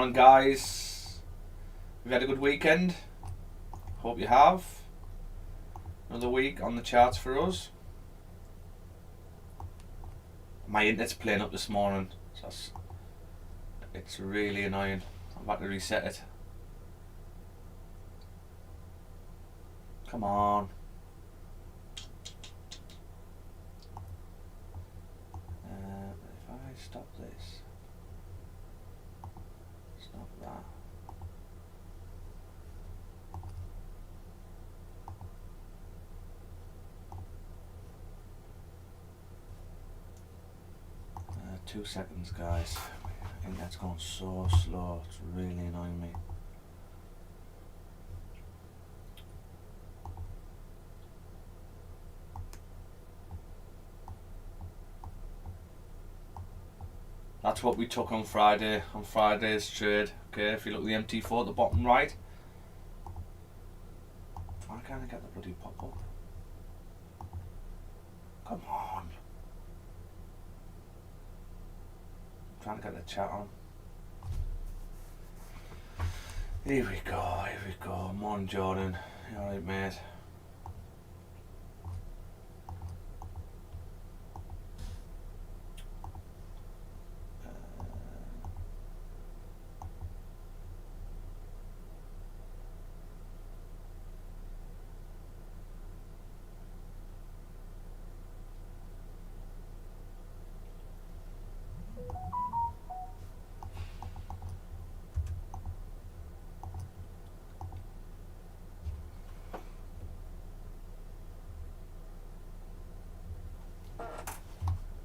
Morning guys, have you had a good weekend? Hope you have. Another week on the charts for us. My internet's playing up this morning, so it's really annoying. I've had to reset it. Come on. If I stop this, stop that. Two seconds, guys. I think that's going so slow. It's really annoying me. That's what we took on Friday. On Friday's trade. Okay, if you look at the MT4 at the bottom right. Why can't I get the bloody pop up? Come on. Trying to get the chat on. Here we go. Morning, Jordan. You alright, mate?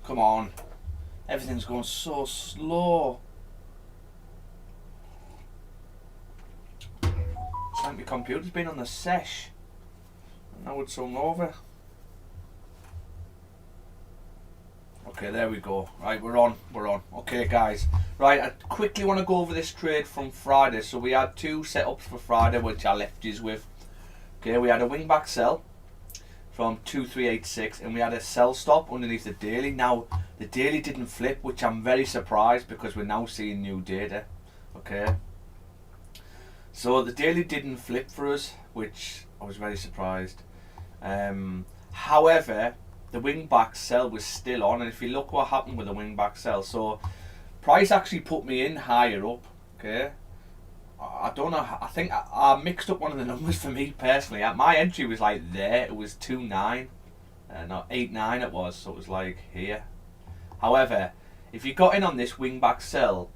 Come on. Everything's going so slow. It's like my computer's been on the sesh. And now it's all over. Okay, there we go. Right, we're on. Okay, guys. Right, I quickly want to go over this trade from Friday. So we had two setups for Friday, which I left you with. Okay, we had a wing back sell from 2386, and we had a sell stop underneath the daily. Now the daily didn't flip, which I'm very surprised because we're now seeing new data. Okay, so the daily didn't flip for us, which I was very surprised. However, the wing back sell was still on, and if you look what happened with the wing back sell, so price actually put me in higher up. Okay, I don't know. I think I mixed up one of the numbers for me personally. My entry was like there. It was 2.9, no 8.9 it was. So it was like here. However, if you got in on this wing back sell,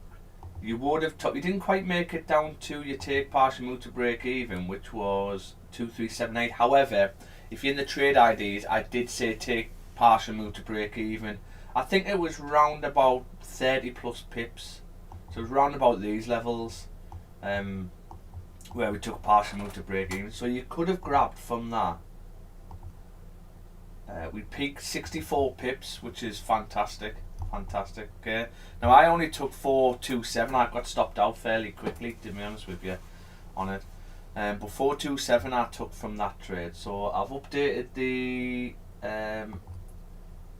you would have. You didn't quite make it down to your take partial move to break even, which was 2378. However, if you're in the trade IDs, I did say take partial move to break even. I think it was round about 30 plus pips. So it was round about these levels. Where we took partial move to break even, so you could have grabbed from that. We peaked 64 pips, which is fantastic. Okay, now I only took 427. I got stopped out fairly quickly, to be honest with you, on it. But 427 I took from that trade. So I've updated the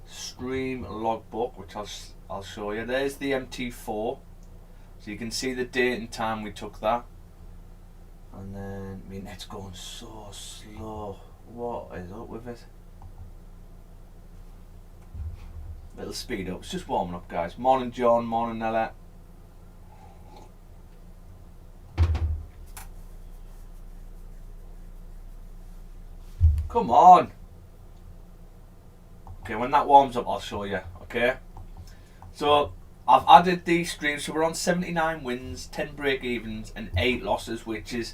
stream logbook, which I'll show you. There's the MT4. So you can see the date and time we took that. And then, I mean, it's going so slow. What is up with it? Little speed up. It's just warming up, guys. Morning, John. Morning, Nella. Come on. Okay, when that warms up, I'll show you. Okay. So I've added these streams, so we're on 79 wins, 10 break evens, and 8 losses, which is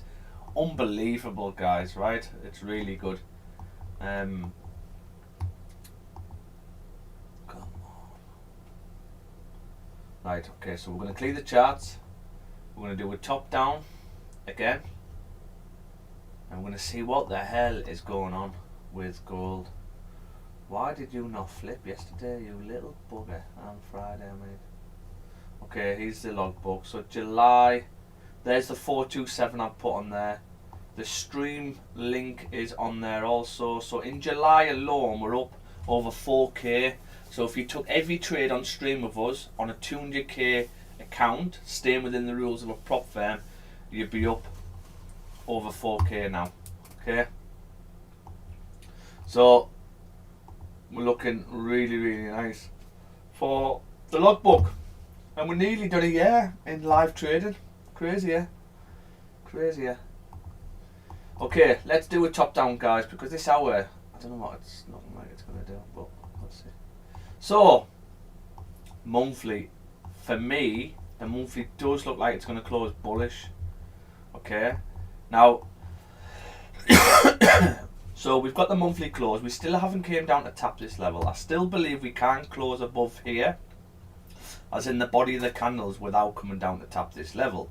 unbelievable, guys. Right? It's really good. Come on. Right. Okay. So we're going to clear the charts. We're going to do a top down again, and we're going to see what the hell is going on with gold. Why did you not flip yesterday, you little bugger? On Friday, I mean. Okay, here's the logbook. So July, there's the 427 I've put on there. The stream link is on there also. So in July alone, we're up over 4k. So if you took every trade on stream with us on a 200k account, staying within the rules of a prop firm, you'd be up over 4k now. Okay, so we're looking really, really nice for the logbook, and we're nearly done a year in live trading. Crazy, yeah? Crazy, yeah? Okay, let's do a top down, guys, because this hour, I don't know what it's looking like it's going to do, but let's see. So, monthly, for me, the monthly does look like it's going to close bullish. Okay, now, so we've got the monthly close. We still haven't came down to tap this level. I still believe we can close above here, as in the body of the candles, without coming down to tap this level.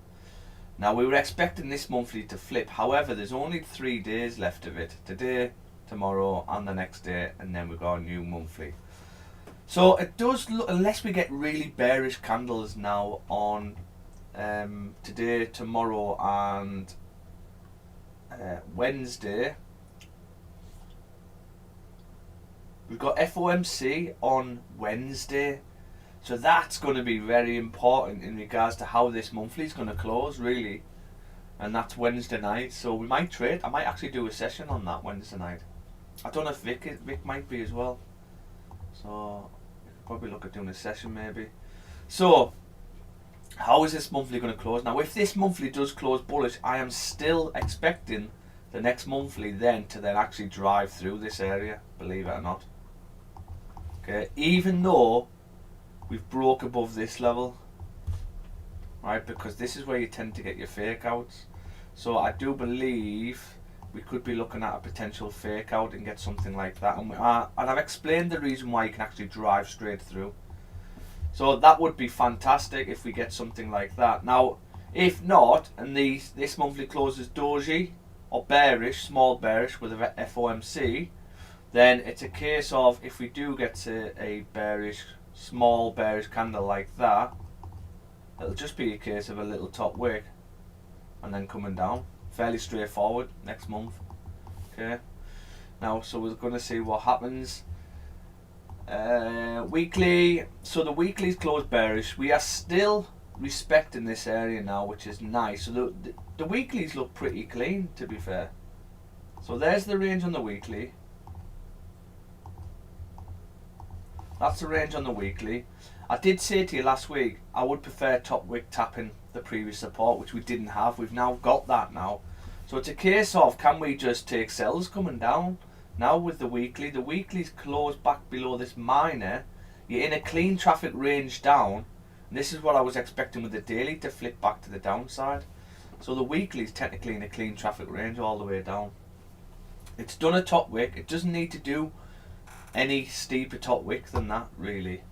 Now, we were expecting this monthly to flip. However, there's only 3 days left of it. Today, tomorrow, and the next day, and then we've got a new monthly. So it does look, unless we get really bearish candles now on today, tomorrow, and Wednesday. We've got FOMC on Wednesday. So that's going to be very important in regards to how this monthly is going to close, really. And that's Wednesday night. So we might trade. I might actually do a session on that Wednesday night. I don't know if Vic might be as well. So we could probably look at doing a session maybe. So how is this monthly going to close? Now, if this monthly does close bullish, I am still expecting the next monthly then to then actually drive through this area, believe it or not. Okay, even though we've broke above this level, right, because this is where you tend to get your fake outs. So I do believe we could be looking at a potential fake out and get something like that, and I've explained the reason why you can actually drive straight through. So that would be fantastic if we get something like that. Now, if not, and this monthly closes doji or bearish, small bearish with a FOMC, then it's a case of, if we do get to a bearish, small bearish candle like that, it'll just be a case of a little top wick and then coming down. Fairly straightforward next month. Okay, now so we're going to see what happens. Weekly, so the weekly's closed bearish. We are still respecting this area now, which is nice. So the weeklies look pretty clean, to be fair. So there's the range on the weekly. That's the range on the weekly. I did say to you last week I would prefer top wick tapping the previous support, which we didn't have. We've now got that now. So it's a case of, can we just take sells coming down now with the weekly? The weekly's closed back below this minor. You're in a clean traffic range down. And this is what I was expecting with the daily to flip back to the downside. So the weekly's technically in a clean traffic range all the way down. It's done a top wick. It doesn't need to do any steeper top wick than that, really.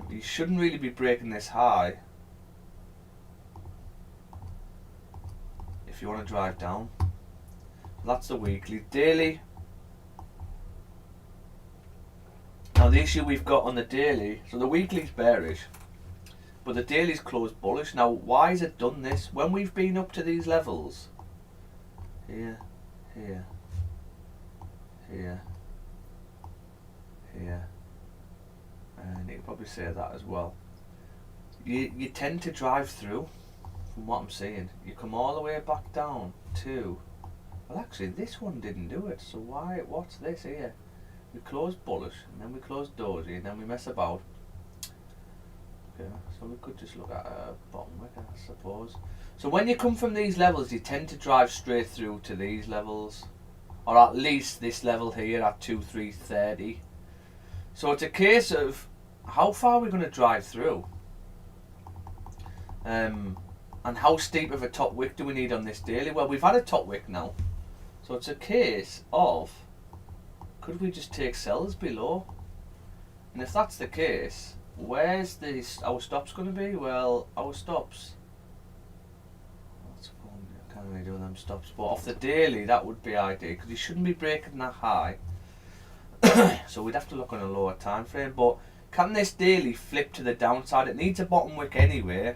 You shouldn't really be breaking this high if you want to drive down. So that's the weekly. Daily. Now the issue we've got on the daily, so the weekly's bearish, but the daily's closed bullish. Now why has it done this? When we've been up to these levels, here, here, here, here, and you can probably say that as well, you tend to drive through, from what I'm seeing. You come all the way back down to, well actually this one didn't do it, so what's this here? We close bullish, and then we close doji, and then we mess about. Okay, so we could just look at a bottom wick, I suppose. So when you come from these levels, you tend to drive straight through to these levels, or at least this level here at 2330. So it's a case of how far are we going to drive through, and how steep of a top wick do we need on this daily? Well, we've had a top wick now, so it's a case of, could we just take sells below? And if that's the case, where's our stops going to be? Well, our stops, I can't really do them stops, but off the daily that would be ideal, because you shouldn't be breaking that high. So we'd have to look on a lower time frame. But can this daily flip to the downside? It needs a bottom wick anyway.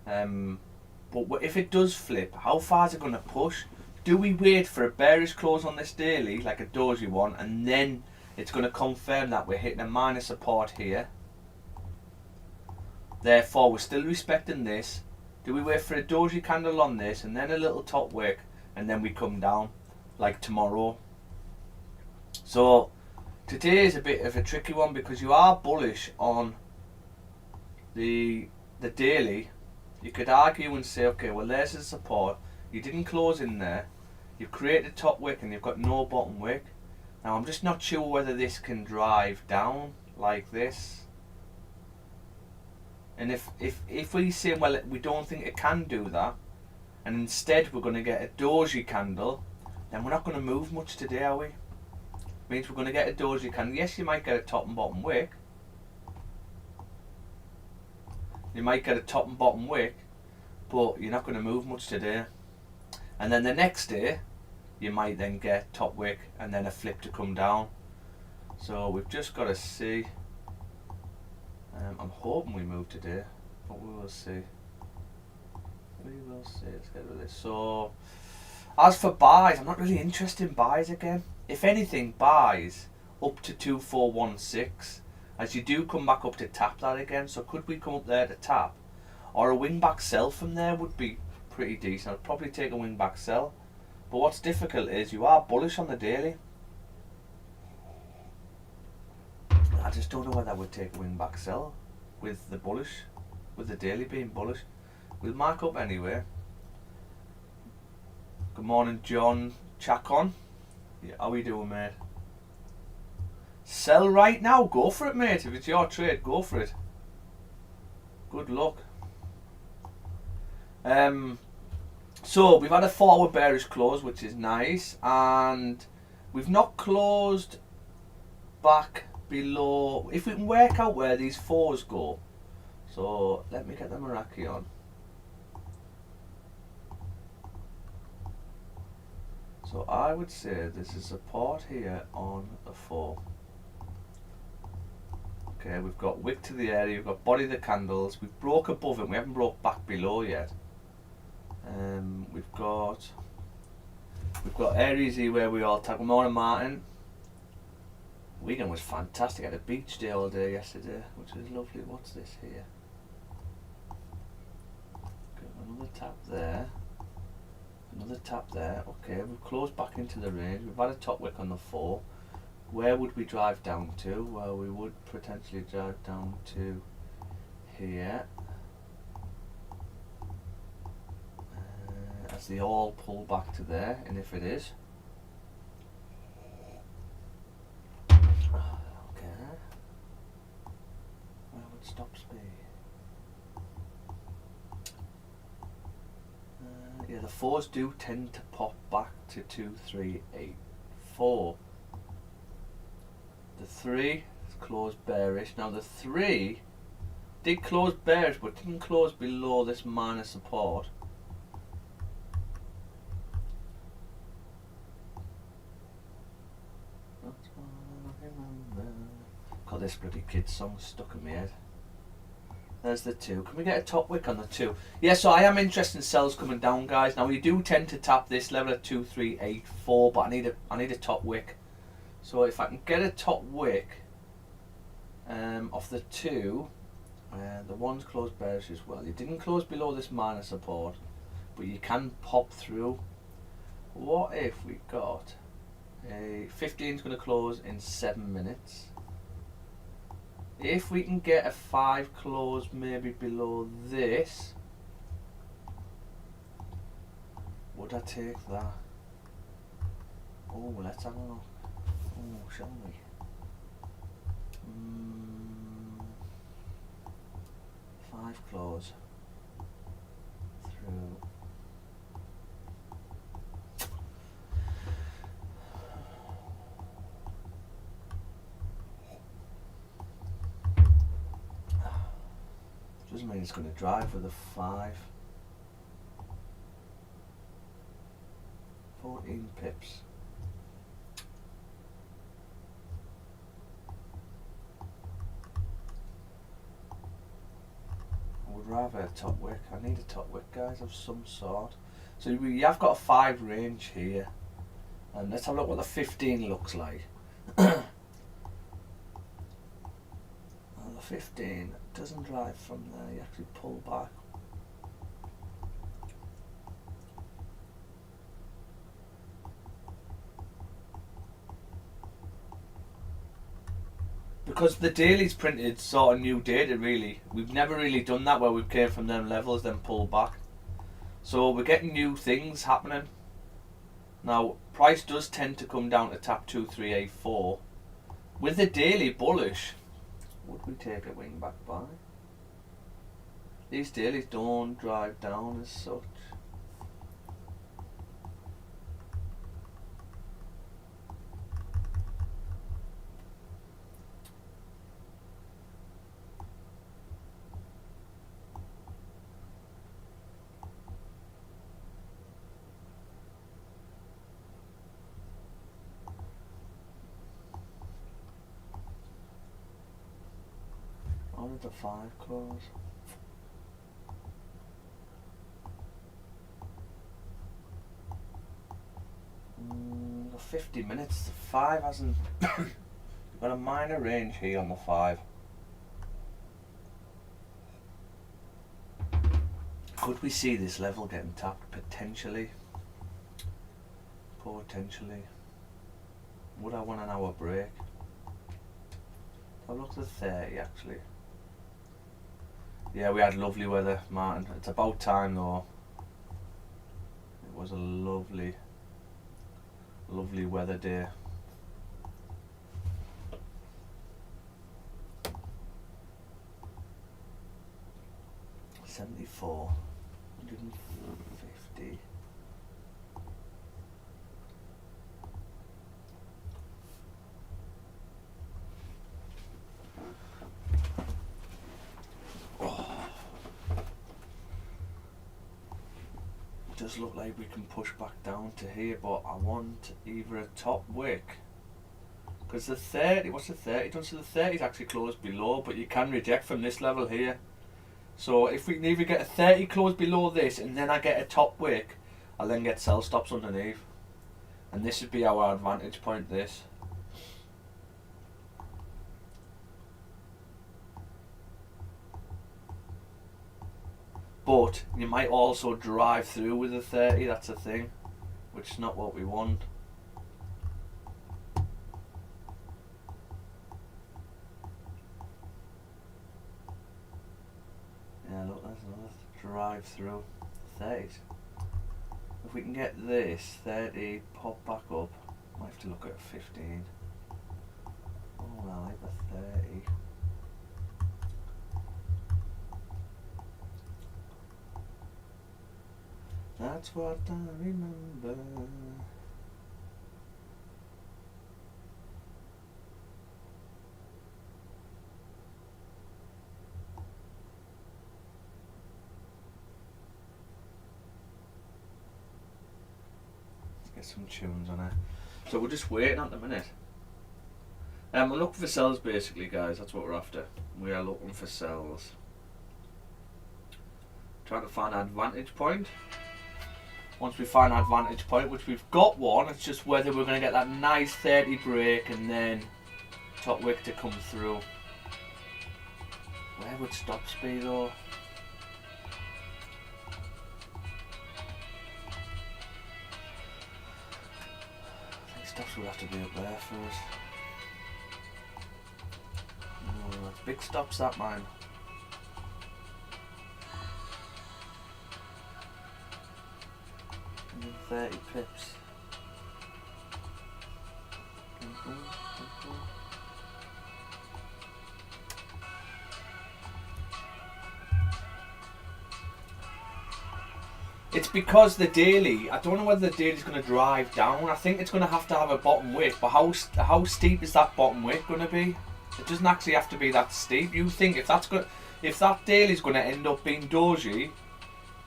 But if it does flip, how far is it going to push? Do we wait for a bearish close on this daily, like a doji one, and then it's going to confirm that we're hitting a minor support here, Therefore, we're still respecting this. Do we wait for a doji candle on this and then a little top wick and then we come down like tomorrow? So today is a bit of a tricky one because you are bullish on the daily. You could argue and say, okay, well, there's the support. You didn't close in there. You've created a top wick and you've got no bottom wick. Now, I'm just not sure whether this can drive down like this. And if we say, well, we don't think it can do that, and instead we're going to get a doji candle, then we're not going to move much today, are we? Means we're going to get a doji candle. Yes, you might get a top and bottom wick. You might get a top and bottom wick, but you're not going to move much today. And then the next day, you might then get top wick and then a flip to come down. So we've just got to see. I'm hoping we move today, but we will see. We will see. Let's get rid of this. So, as for buys, I'm not really interested in buys again. If anything, buys up to 2416, as you do come back up to tap that again. So could we come up there to tap, or a wing back sell from there would be pretty decent. I'd probably take a wing back sell. But what's difficult is you are bullish on the daily. I just don't know whether I would take a wing back sell with the bullish, with the daily being bullish. We'll mark up anyway. Good morning, John Chacon. Yeah, how we doing, mate? Sell right now? Go for it, mate. If it's your trade, go for it. Good luck. So we've had a forward bearish close, which is nice, and we've not closed back below. If we can work out where these fours go, so let me get the Meraki on. So I would say there's a support here on the 4. Okay, we've got wick to the area, we've got body of the candles, we've broke above it, we haven't broke back below yet. We've got areas here where we all tag. Good morning, Martin. Weekend was fantastic. I had a beach day all day yesterday, which was lovely. What's this here? Okay, another tap there. Another tap there. Okay, we've closed back into the range. We've had a top wick on the 4. Where would we drive down to? Well, we would potentially drive down to here. As they all pull back to there, and if it is. Stops me. Yeah, the 4s do tend to pop back to 2, 3, 8, 4. The 3 is closed bearish. Now the 3 did close bearish, but didn't close below this minor support. That's what I remember. Got this bloody kids song stuck in my head. There's the 2. Can we get a top wick on the 2? Yeah, so I am interested in sells coming down, guys. Now, you do tend to tap this level at 2, 3, 8, 4, but I need a top wick. So if I can get a top wick off the 2, the 1's closed bearish as well. You didn't close below this minor support, but you can pop through. What if we got a 15's going to close in 7 minutes? If we can get a 5 close maybe below this, would I take that? Oh, let's have a look. Oh, shall we? 5 close through. Doesn't mean it's going to drive with a 5. 14 pips. I would rather a top wick. I need a top wick, guys, of some sort. So we have got a 5 range here. And let's have a look what the 15 looks like. The 15 doesn't drive from there, you actually pull back. Because the daily's printed sort of new data really. We've never really done that where we came from them levels then pulled back. So we're getting new things happening. Now price does tend to come down to tap 2384. With the daily bullish, would we take a wing back buy? These dailies don't drive down as such. How did the 5 close? Got 50 minutes. The 5 hasn't. Got a minor range here on the 5. Could we see this level getting tapped? Potentially. Potentially. Would I want an hour break? I'll look at the 30 actually. Yeah, we had lovely weather, Martin. It's about time though. It was a lovely, lovely weather day. $74, 150. Does look like we can push back down to here, but I want either a top wick, because the 30, what's the 30 done? So the 30 is actually closed below, but you can reject from this level here. So if we can either get a 30 closed below this and then I get a top wick, I'll then get sell stops underneath, and this would be our advantage point, this. But you might also drive through with a 30, that's a thing, which is not what we want. Yeah, look, there's another drive through 30s. If we can get this 30 pop back up, might have to look at 15. Oh, I like the 30. That's what I remember. Let's get some tunes on it. So we're just waiting at the minute. We're looking for sells basically, guys. That's what we're after. We are looking for sells. Trying to find an advantage point. Once we find an advantage point, which we've got one, it's just whether we're going to get that nice 30 break and then top wick to come through. Where would stops be though? I think stops would have to be up there for us. Oh, that's big stops, that man. 30 pips. It's because the daily, I don't know whether the daily's going to drive down. I think it's going to have a bottom wick, but how steep is that bottom wick going to be? It doesn't actually have to be that steep. You think if that daily's going to end up being doji,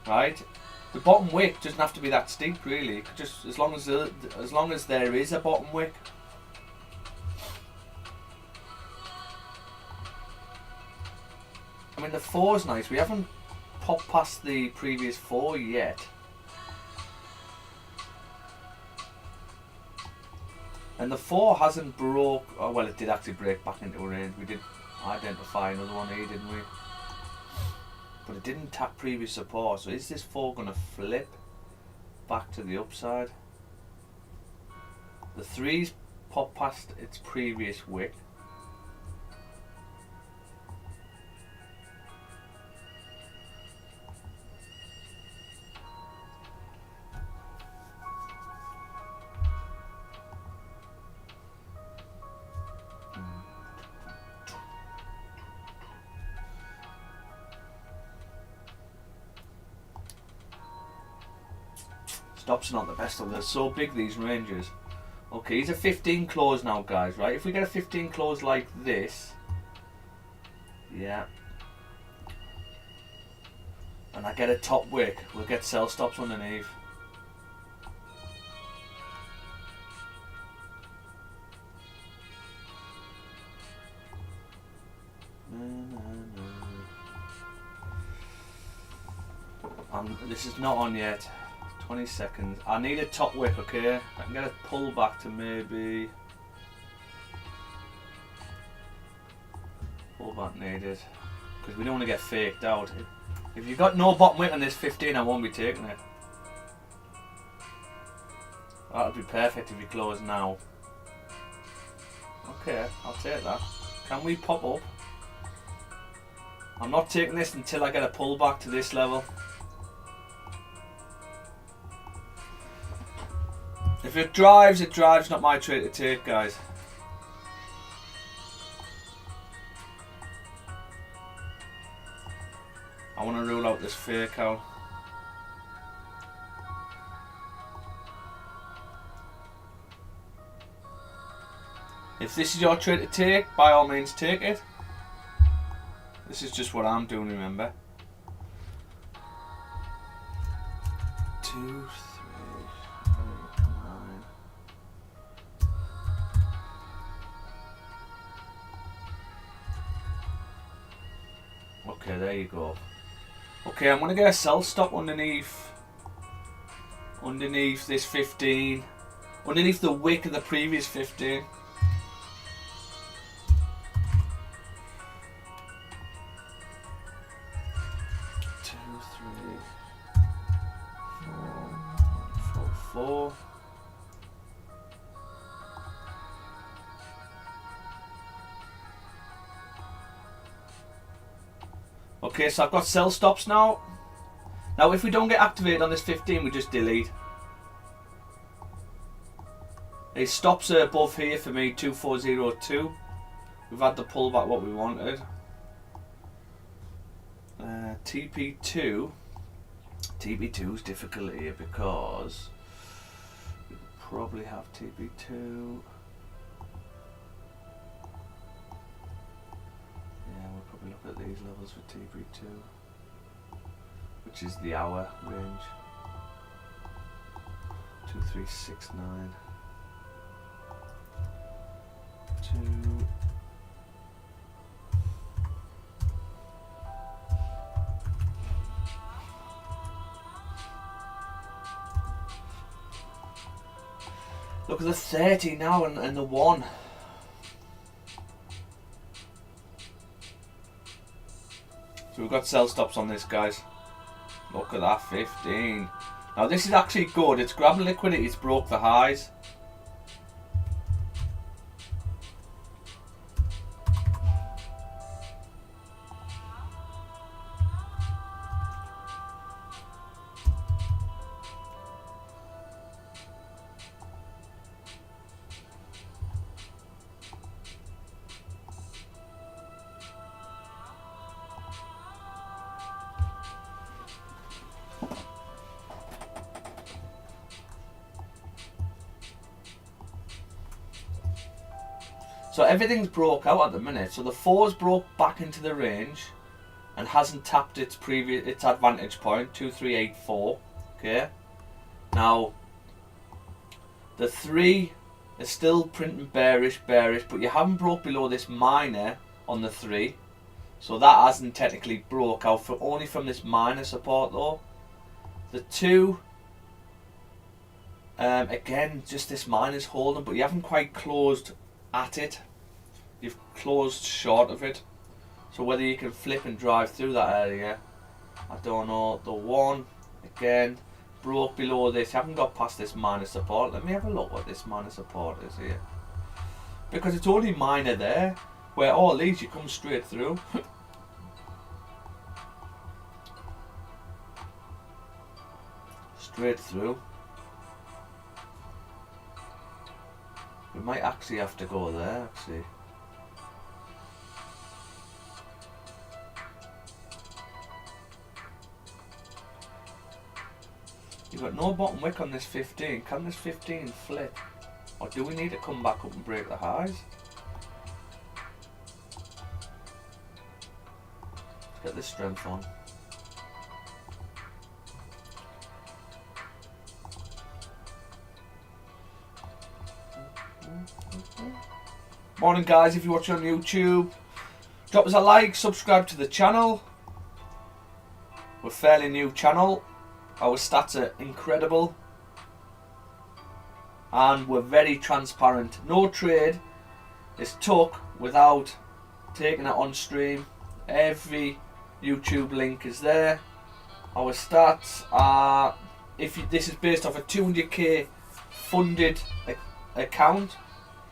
right? The bottom wick doesn't have to be that steep, really. Just as long as there is a bottom wick. I mean, the 4's nice. We haven't popped past the previous 4 yet. And the 4 hasn't broke. Oh well, it did actually break back into a range. We did identify another one here, didn't we? But it didn't tap previous support, so is this 4 going to flip back to the upside? The 3's popped past its previous wick. Stops are not the best of them. They're so big, these ranges. Okay, he's a 15 close now, guys, right? If we get a 15 close like this, yeah, and I get a top wick, we'll get sell stops underneath. This is not on yet. 20 seconds. I need a top wick, okay? I can get a pull back to maybe. Pull back needed. Because we don't want to get faked out. If you've got no bottom wick on this 15, I won't be taking it. That would be perfect if you close now. Okay, I'll take that. Can we pop up? I'm not taking this until I get a pull back to this level. If it drives, not my trade to take, guys. I want to rule out this fake out. If this is your trade to take, by all means take it. This is just what I'm doing, remember. 2, 3, 8, 9. Okay, there you go. Okay, I'm gonna get a sell stop underneath this 15, underneath the wick of the previous 15. Okay, so I've got sell stops now. Now if we don't get activated on this 15, we just delete. These stops are above here for me, 2402. We've had the pullback what we wanted. TP2 is difficult here because we probably have TP2. Look at these levels for TP2, which is the hour range. 2369. 2. Look at the 30 now and the 1. So we've got sell stops on this, guys. Look at that 15. Now this is actually good. It's grabbing liquidity. It's broke the highs. So everything's broke out at the minute. So the 4's broke back into the range and hasn't tapped its advantage point, 2384. Okay. Now the 3 is still printing bearish, but you haven't broke below this minor on the 3. So that hasn't technically broke out for only from this minor support though. The 2, again, just this minor's holding, but you haven't quite closed at it. You've closed short of it. So whether you can flip and drive through that area, I don't know. The one, again, broke below this. Haven't got past this minor support. Let me have a look what this minor support is here. Because it's only minor there, where all these you come straight through. Straight through. We might actually have to go there, actually. You've got no bottom wick on this 15. Can this 15 flip? Or do we need to come back up and break the highs? Let's get this strength on. Morning guys, if you're watching on YouTube, drop us a like, subscribe to the channel. We're a fairly new channel. Our stats are incredible. And we're very transparent. No trade is took without taking it on stream. Every YouTube link is there. Our stats are, this is based off a 200k funded account.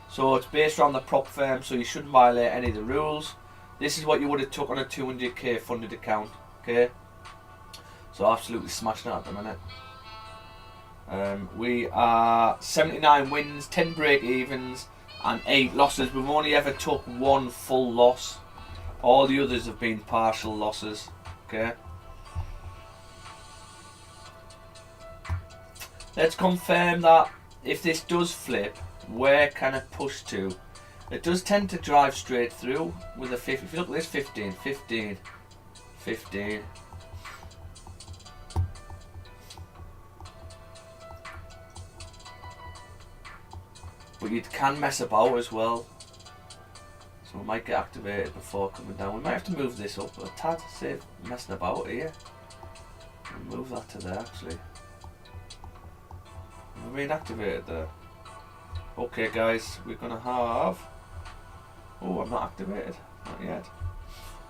So it's based around the prop firm, so you shouldn't violate any of the rules. This is what you would have took on a 200k funded account, okay? So absolutely smashing it at the minute. We are 79 wins, 10 break evens, and 8 losses. We've only ever took 1 full loss. All the others have been partial losses, okay? Let's confirm that if this does flip, where can it push to? It does tend to drive straight through with a 50. If you look at this 15, 15, 15. But you can mess about as well. So we might get activated before coming down. We might have to move this up a tad, save messing about here. We'll move that to there actually. We're being activated there. Okay guys, we're gonna have... Oh, I'm not activated. Not yet.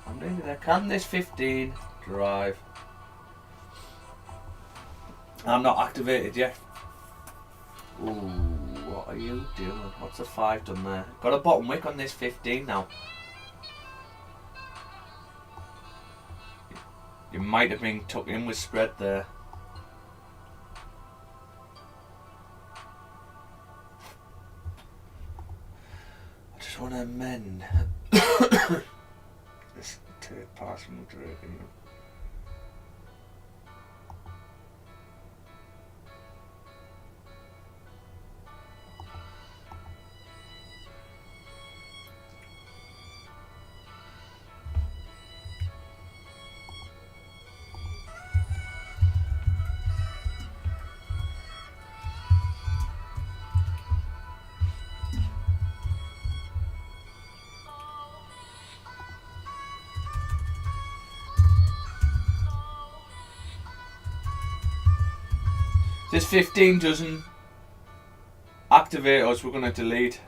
I'm nearly there. Can this 15 drive? I'm not activated yet. Ooh, what are you doing? What's a 5 done there? Got a bottom wick on this 15 now. You might have been tucked in with spread there. I just want to amend this tape pass from the dragon. This 15 doesn't activate us, we're going to delete.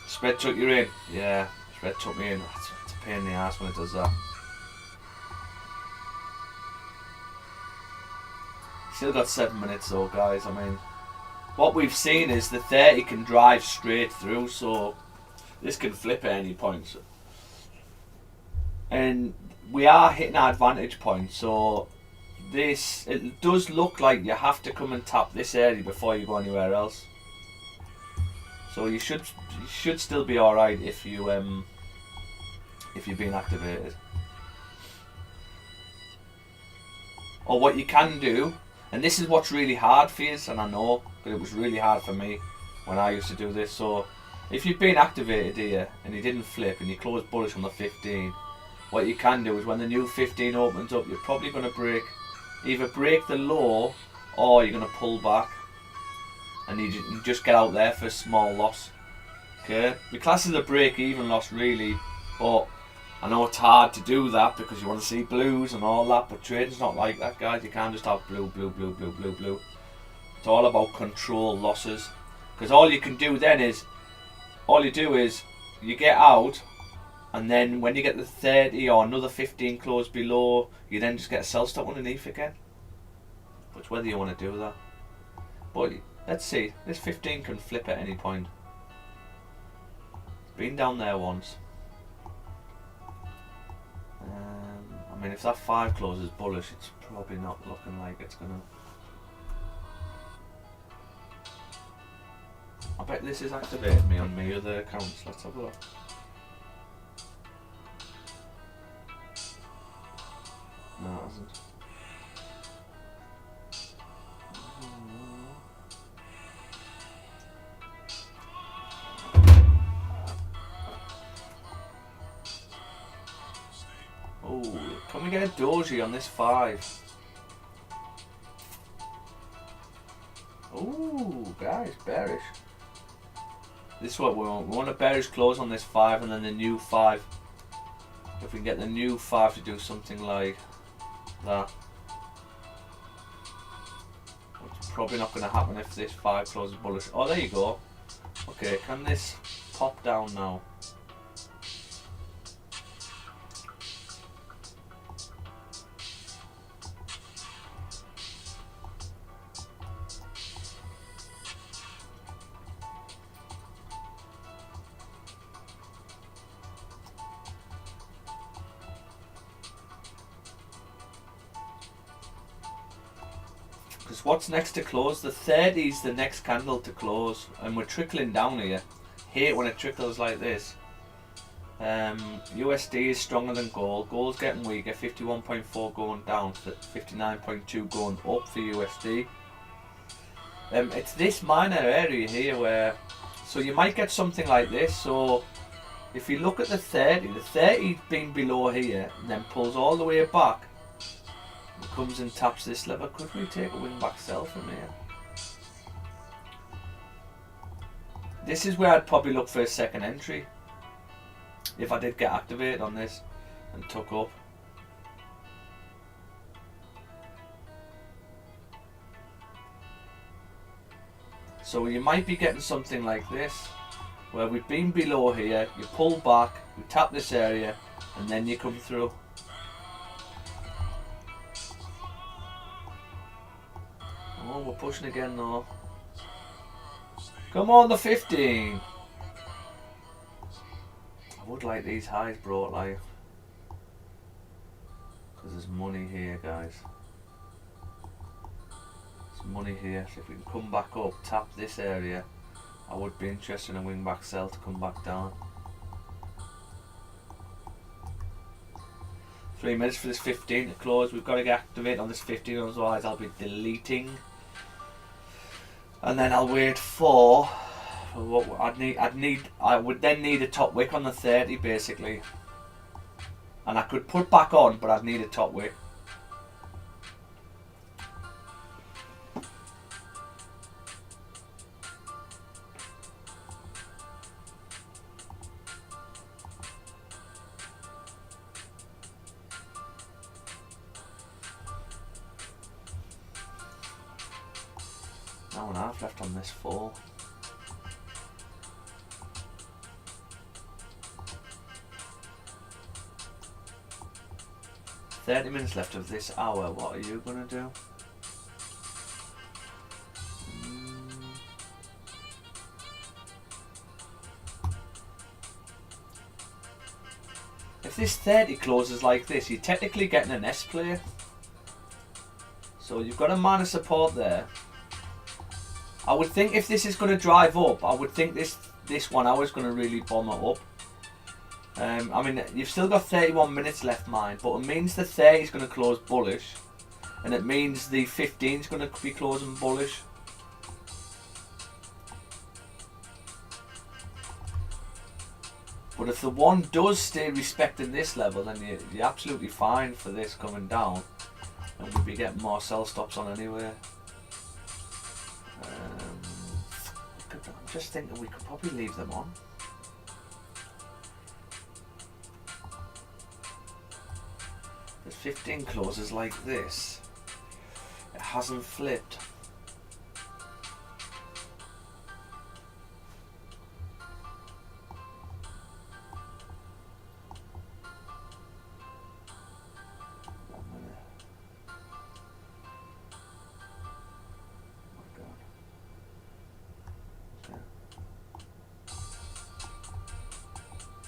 Spread took you in? Yeah, spread took me in. It's a pain in the ass when it does that. Still got 7 minutes though, guys. I mean, what we've seen is the 30 can drive straight through, so this can flip at any point. And we are hitting our advantage point, so this, it does look like you have to come and tap this area before you go anywhere else. So you should still be all right if you're being activated. Or what you can do. And this is what's really hard for you, and I know, but it was really hard for me when I used to do this. So, if you've been activated here, and you didn't flip, and you close bullish on the 15, what you can do is when the new 15 opens up, you're probably going to either break the low, or you're going to pull back. and you just get out there for a small loss. Okay, we class it as a break-even loss really, but I know it's hard to do that because you want to see blues and all that, but trading's not like that, guys. You can't just have blue, blue, blue, blue, blue, blue. It's all about control losses, because all you can do then is, all you do is you get out, and then when you get the 30 or another 15 close below, you then just get a sell stop underneath again. But it's whether you want to do that. But let's see, this 15 can flip at any point. Been down there once. I mean, if that 5 closes bullish, it's probably not looking like it's gonna. I bet this is activating me on my other accounts. Let's have a look. No, it hasn't. Oh, can we get a doji on this 5? Oh, guys, bearish. This is what we want. We want a bearish close on this 5 and then the new 5. If we can get the new 5 to do something like that. It's probably not going to happen if this 5 closes bullish. Oh, there you go. Okay, can this pop down now? Because what's next to close? The 30 is the next candle to close, and we're trickling down here. Hate when it trickles like this. USD is stronger than gold. Gold's getting weaker. 51.4 going down to 59.2 going up for USD. It's this minor area here where, so you might get something like this. So if you look at the 30's been below here and then pulls all the way back. Comes and taps this lever. Could we take a wing back sell from here? This is where I'd probably look for a second entry if I did get activated on this and took up. So you might be getting something like this where we've been below here, you pull back, we tap this area and then you come through. Oh, we're pushing again though. Come on, the 15. I would like these highs brought like, because there's money here, guys. There's money here. So if we can come back up, tap this area, I would be interested in a wing back sell to come back down. 3 minutes for this 15 to close. We've got to get activated on this 15, otherwise I'll be deleting. And then I'll wait for what I would then need a top wick on the 30 basically. And I could put back on, but I'd need a top wick. Hour and a half left on this 4. $30 minutes left of this hour. What are you gonna do? If this 30 closes like this, you're technically getting an S play. So you've got a minor support there. I would think if this is going to drive up, I would think this 1 hour is going to really bomb it up. I mean, you've still got 31 minutes left, mind, but it means the 30 is going to close bullish, and it means the 15 is going to be closing bullish. But if the 1 does stay respecting this level, then you're absolutely fine for this coming down, and we'll be getting more sell stops on anyway. just thinking we could probably leave them on. There's 15 closes like this. It hasn't flipped.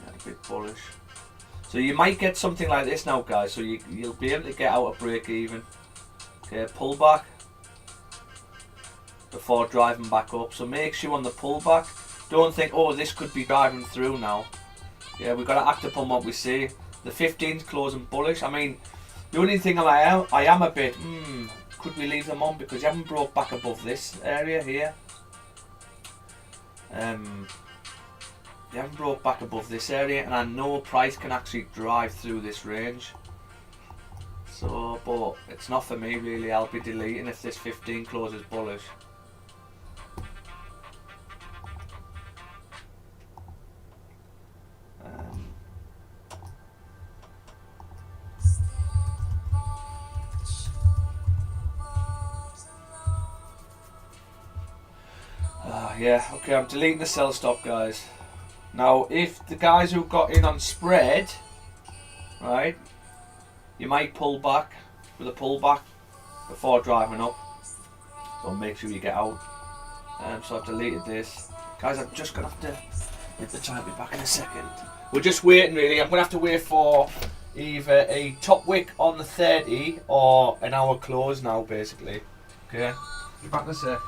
A bit bullish. So you might get something like this now, guys. So you'll be able to get out a break even. Okay, pull back before driving back up. So make sure on the pullback, don't think, oh, this could be driving through now. Yeah, we've got to act upon what we see. The 15's closing bullish. I mean, the only thing I am a bit, could we leave them on because you haven't broke back above this area here. You haven't broke back above this area, and I know price can actually drive through this range. So, but it's not for me really. I'll be deleting if this 15 closes bullish. Yeah, okay, I'm deleting the sell stop, guys. Now, if the guys who got in on spread, right, you might pull back with a pullback before driving up. So make sure you get out. So I've deleted this. Guys, I'm just going to have to hit the time. Be back in a second. We're just waiting, really. I'm going to have to wait for either a top wick on the 30 or an hour close now, basically. Okay, be back in a sec.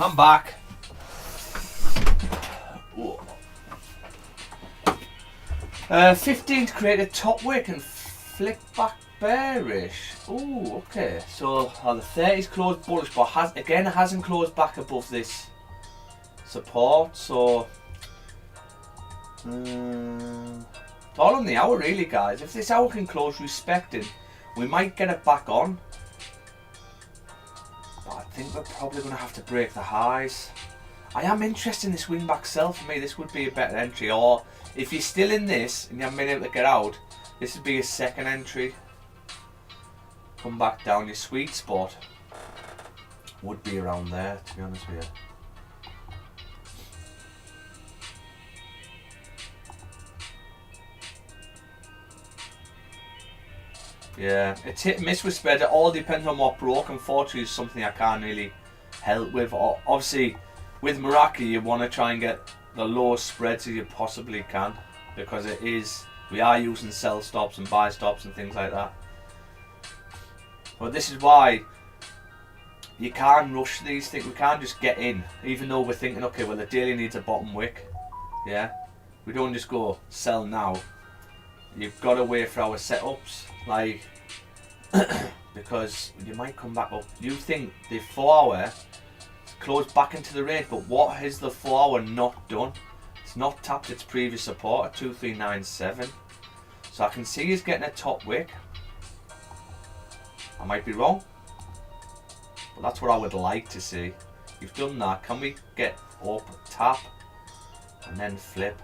I'm back. 15 to create a top wick and flip back bearish. Oh, okay. So the 30's closed bullish, but hasn't closed back above this support. So It's all on the hour really, guys. If this hour can close respecting, we might get it back on. But I think we're probably going to have to break the highs. I am interested in this wing back sell. For me, this would be a better entry. Or if you're still in this and you haven't been able to get out, this would be a second entry. Come back down. Your sweet spot would be around there, to be honest with you. Yeah, it's hit and miss with spread. It all depends on what broke. Unfortunately, it's something I can't really help with. Obviously, with Meraki, you want to try and get the lowest spreads as you possibly can, because we are using sell stops and buy stops and things like that. But this is why you can't rush these things. We can't just get in, even though we're thinking, okay, well the daily needs a bottom wick. Yeah, we don't just go sell now. You've got to wait for our setups, like, because you might come back up. You think the 4 hour closed back into the range, but what has the 4 hour not done? It's not tapped its previous support at 2397. So I can see he's getting a top wick. I might be wrong, but that's what I would like to see. You've done that. Can we get up, tap, and then flip?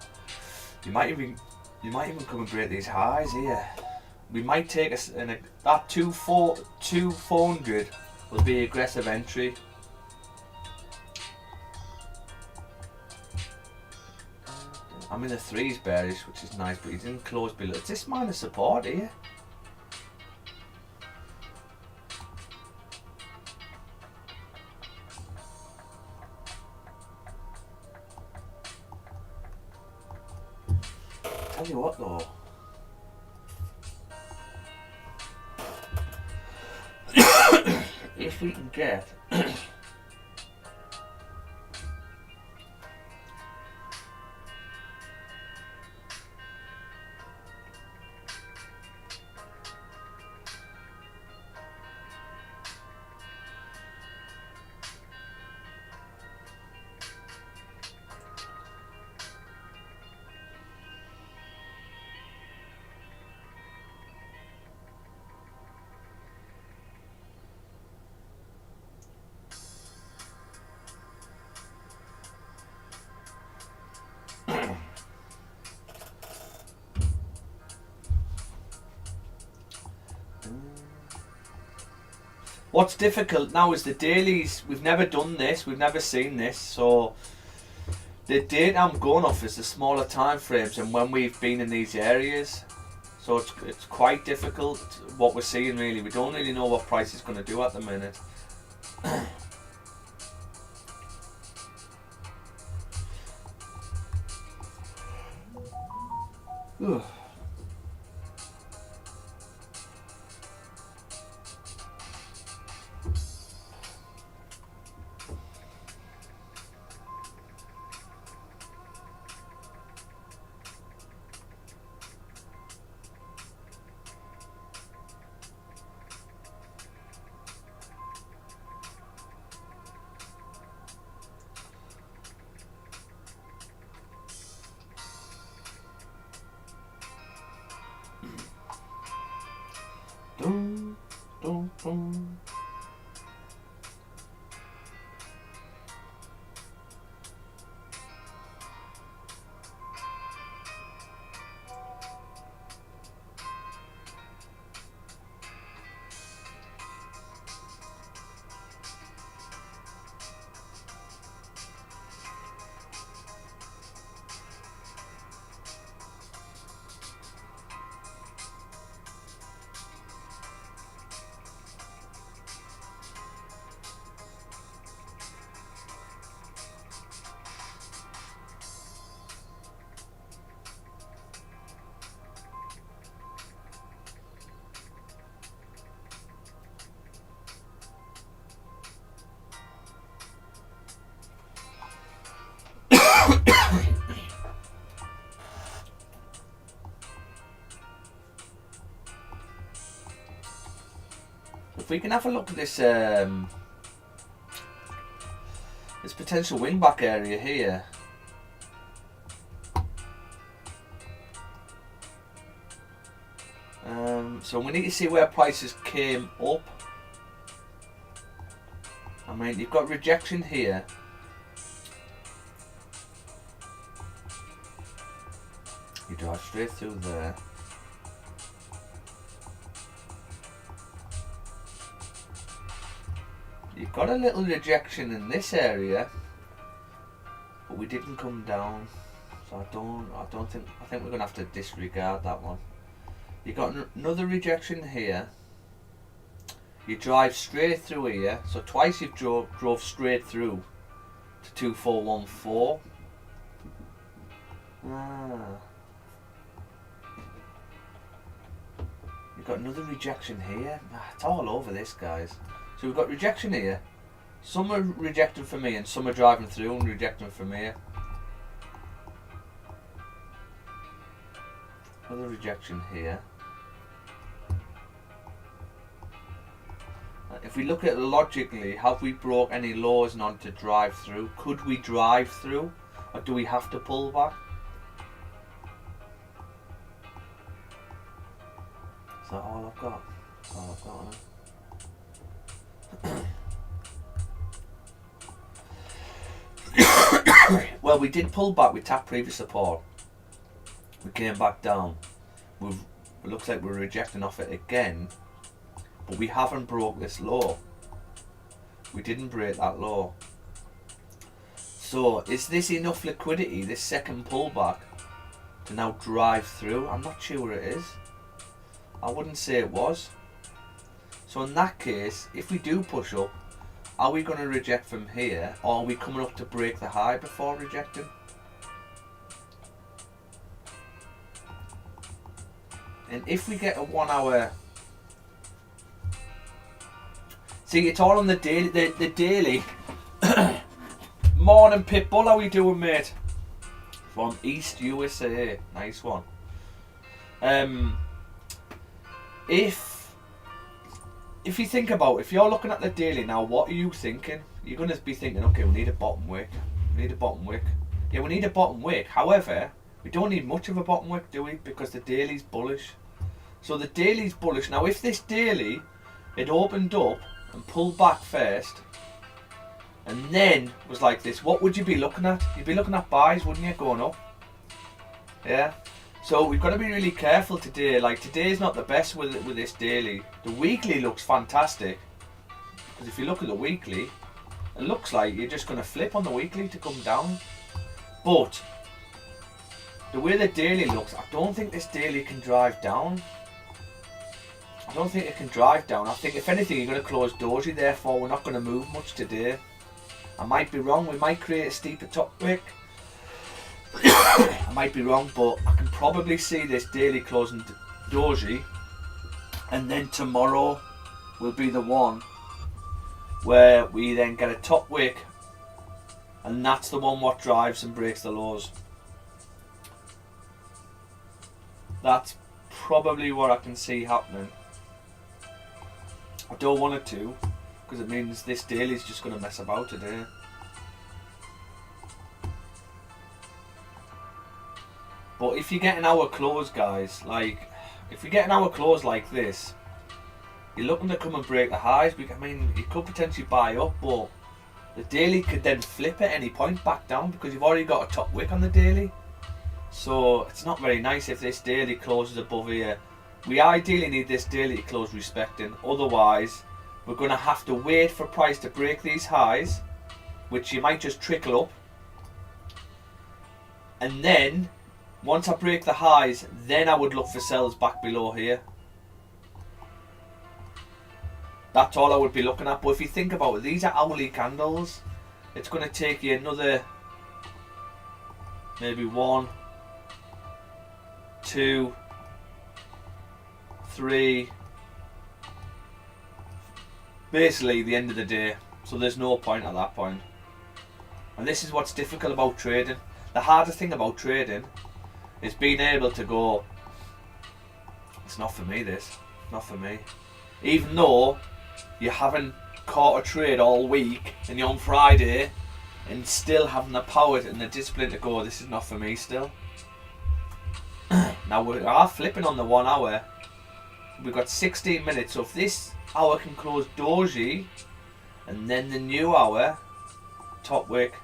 You might even come and break these highs here. We might take us in that 2400 will be aggressive entry. I'm in the threes bearish, which is nice, but he didn't close below. It's this minus support here. Tell you what though, if we can get what's difficult now is the dailies. We've never done this, we've never seen this, so the data I'm going off is the smaller time frames and when we've been in these areas. So it's quite difficult what we're seeing really. We don't really know what price is going to do at the minute. Dun, dun, dun. If we can have a look at this this potential wing back area here. So we need to see where prices came up. I mean, you've got rejection here. You drive straight through there. You've got a little rejection in this area, but we didn't come down. So I think we're gonna have to disregard that one. You got another rejection here. You drive straight through here, so twice you've drove straight through to 2414. You've got another rejection here. It's all over this, guys. So we've got rejection here. Some are rejecting from me and some are driving through and rejecting from here. Another rejection here. If we look at it logically, have we broke any laws not to drive through? Could we drive through, or do we have to pull back? Is that all I've got? That's all I've got. Well, we did pull back. We tapped previous support. We came back down. It looks like we're rejecting off it again. But we haven't broke this low. We didn't break that low. So is this enough liquidity, this second pullback, to now drive through? I'm not sure it is. I wouldn't say it was. So in that case, if we do push up, are we going to reject from here, or are we coming up to break the high before rejecting? And if we get a 1 hour... See, it's all on the daily. The daily. Morning, Pitbull. How we doing, mate? From East USA. Nice one. If you think about, if you're looking at the daily now, what are you thinking? You're going to be thinking, okay, we need a bottom wick. We need a bottom wick. Yeah, we need a bottom wick. However, we don't need much of a bottom wick, do we? Because the daily's bullish. So the daily's bullish. Now, if this daily had opened up and pulled back first, and then was like this, what would you be looking at? You'd be looking at buys, wouldn't you, going up? Yeah. So we've got to be really careful today. Like, today's not the best with this daily. The weekly looks fantastic, because if you look at the weekly, it looks like you're just going to flip on the weekly to come down. But the way the daily looks, I don't think this daily can drive down. I don't think it can drive down. I think if anything, you're going to close doji, therefore we're not going to move much today. I might be wrong. We might create a steeper top wick. I might be wrong, but I can probably see this daily closing doji, and then tomorrow will be the one where we then get a top wick, and that's the one what drives and breaks the lows. That's probably what I can see happening. I don't want it to, because it means this daily is just going to mess about today. But if you get an hour close, guys, like, if we get an hour close like this, you're looking to come and break the highs. I mean, you could potentially buy up, but the daily could then flip at any point back down, because you've already got a top wick on the daily. So it's not very nice if this daily closes above here. We ideally need this daily to close respecting. Otherwise, we're going to have to wait for price to break these highs, which you might just trickle up. And then, once I break the highs, then I would look for sells back below here. That's all I would be looking at. But if you think about it, these are hourly candles. It's going to take you another maybe 1, 2, 3, basically the end of the day. So there's no point at that point. And this is what's difficult about trading. The hardest thing about trading is being able to go, it's not for me, this, not for me. Even though you haven't caught a trade all week and you're on Friday, and still having the power and the discipline to go, this is not for me still. Now we are flipping on the 1 hour. we've got 16 minutes. So if this hour can close doji, and then the new hour, top wick,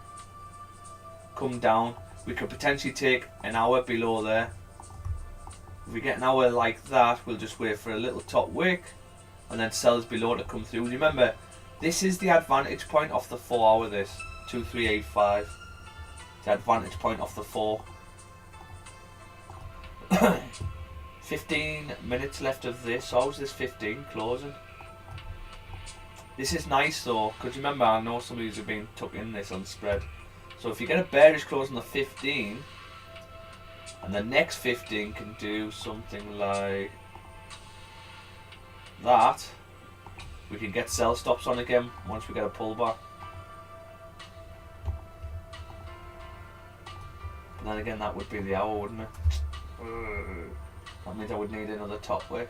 come down, we could potentially take an hour below there. If we get an hour like that, we'll just wait for a little top wick, and then sells below to come through. Remember, this is the advantage point of the 4 hour, this 2385. The advantage point of the 4. 15 minutes left of this. How's this 15 closing? This is nice though, because remember, I know some of you have been tucked in this on spread. So if you get a bearish close on the 15, and the next 15 can do something like that, we can get sell stops on again once we get a pullback. But then again, that would be the hour, wouldn't it? That means I would need another top wick.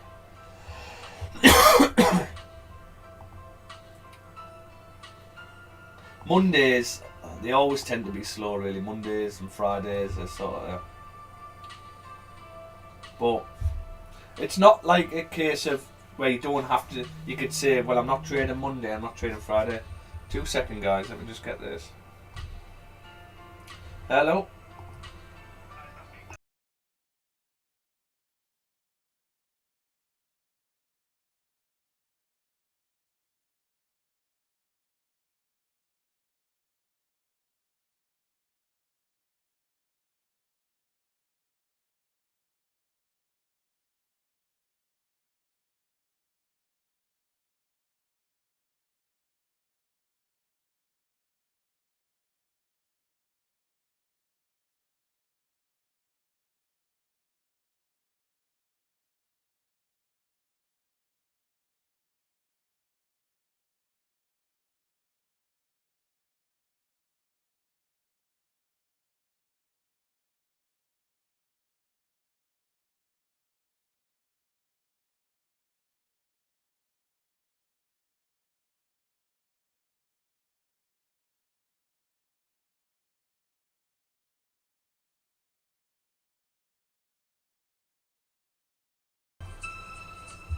Mondays, they always tend to be slow really. Mondays and Fridays are sort of... But it's not like a case of where you don't have to... You could say, well, I'm not trading Monday, I'm not trading Friday. 2 seconds, guys, let me just get this. Hello?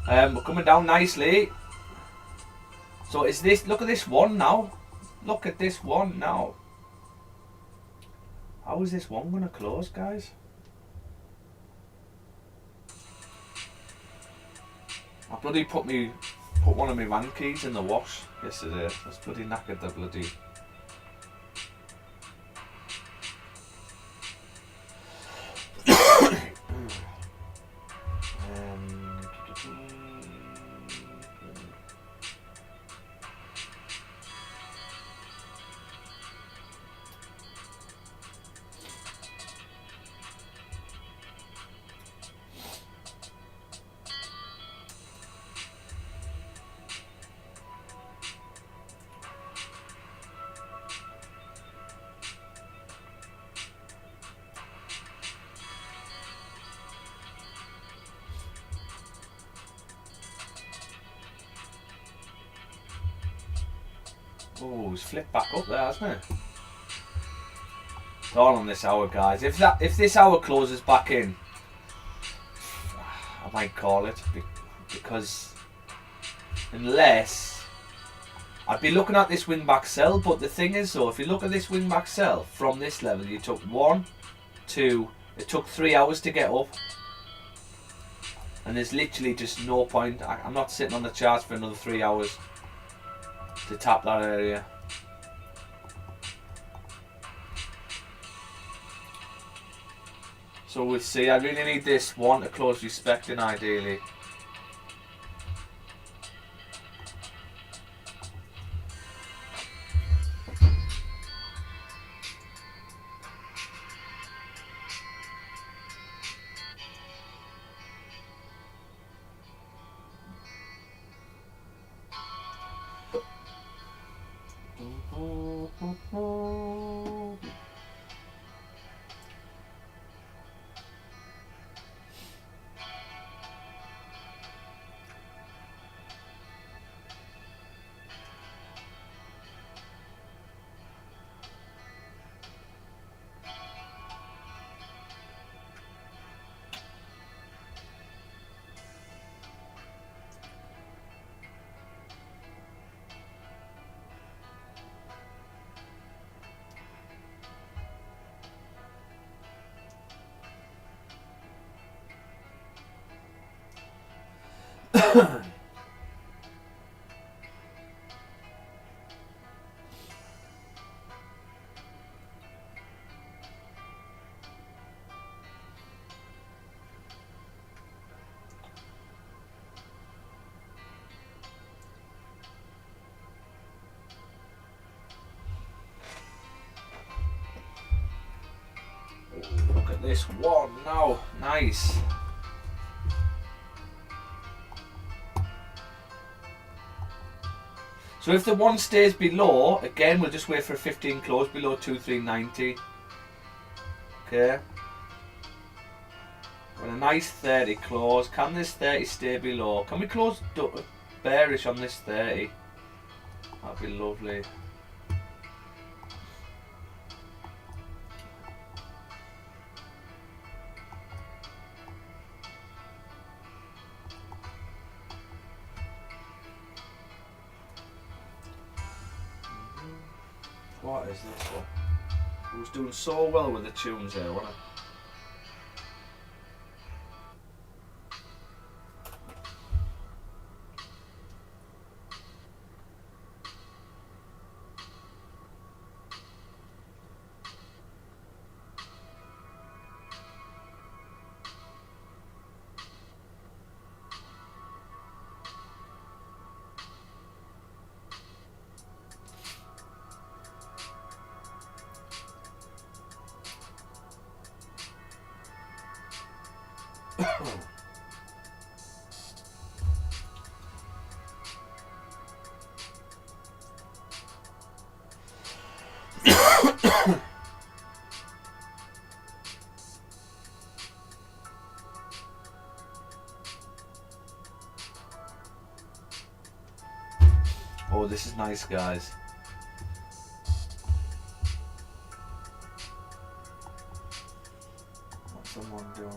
We're coming down nicely. So is this, look at this one now. Look at this one now. How is this one going to close, guys? I bloody put one of my van keys in the wash yesterday. That's bloody knackered the bloody... Oh, it's flipped back up there, hasn't it? It's all on this hour, guys. If this hour closes back in, I might call it, because unless I'd be looking at this wing back sell. But the thing is though, if you look at this wing back sell from this level, you took 1, 2, it took 3 hours to get up, and there's literally just no point. I'm not sitting on the charts for another 3 hours to tap that area. So we'll see. I really need this one to close respecting ideally. this one now. Nice. So if the one stays below, again we'll just wait for a 15 close below 2390. Okay. Got a nice 30 close. Can this 30 stay below? Can we close bearish on this 30? That'd be lovely. What is this one? I was doing so well with the tunes there, wasn't I? Oh, this is nice, guys. What's someone doing?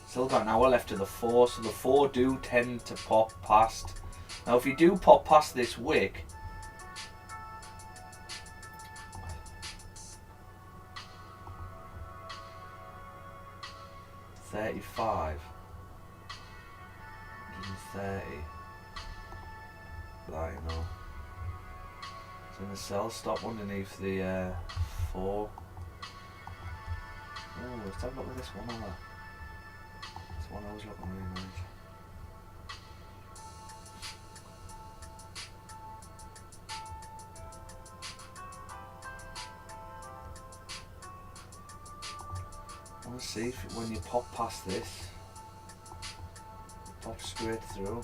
Still got an hour left to the 4, so the 4 do tend to pop past. Now if you do pop past this wick, $35, $130, that you know. So in the sell stop underneath the 4. Oh, let's have a look at this one over. This one I was looking really nice. Let's see if when you pop past this, pop straight through.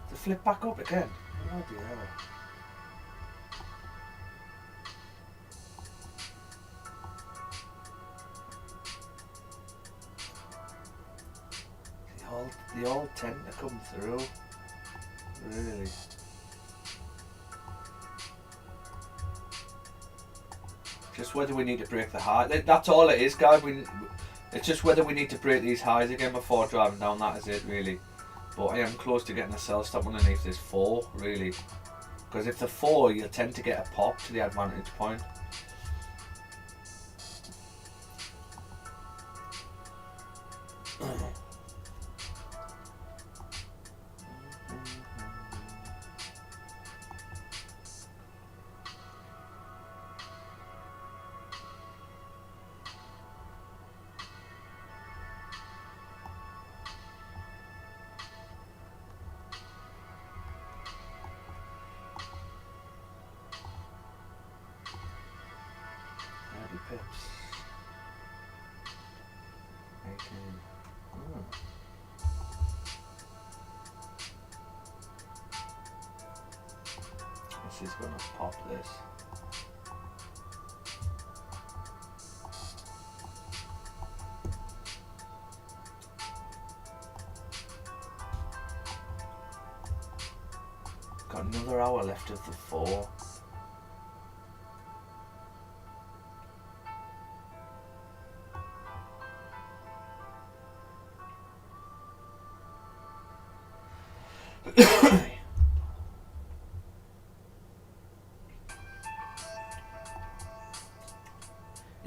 To flip back up again. Bloody hell. They all tend to come through, really. Just whether we need to break the high. That's all it is, guys. It's just whether we need to break these highs again before driving down. That is it, really. But I am close to getting a sell stop underneath this 4, really. Because if the 4, you'll tend to get a pop to the advantage point. Pips. 18. This is gonna pop this. Got another hour left of the 4.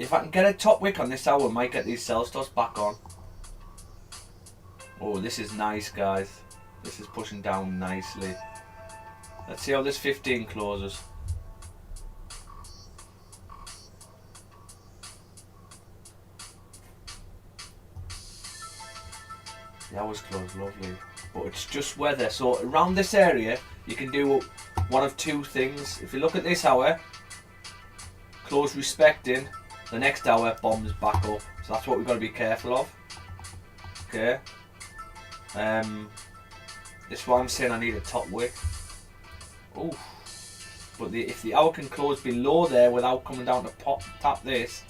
If I can get a top wick on this hour, I might get these sell stops back on. Oh, this is nice, guys. This is pushing down nicely. Let's see how this 15 closes. The hours close lovely, but it's just weather. So around this area, you can do one of two things. If you look at this hour, close respecting, the next hour bombs back up. So that's what we've got to be careful of. Okay. This is why I'm saying I need a top wick. Oh, but if the hour can close below there without coming down to tap this,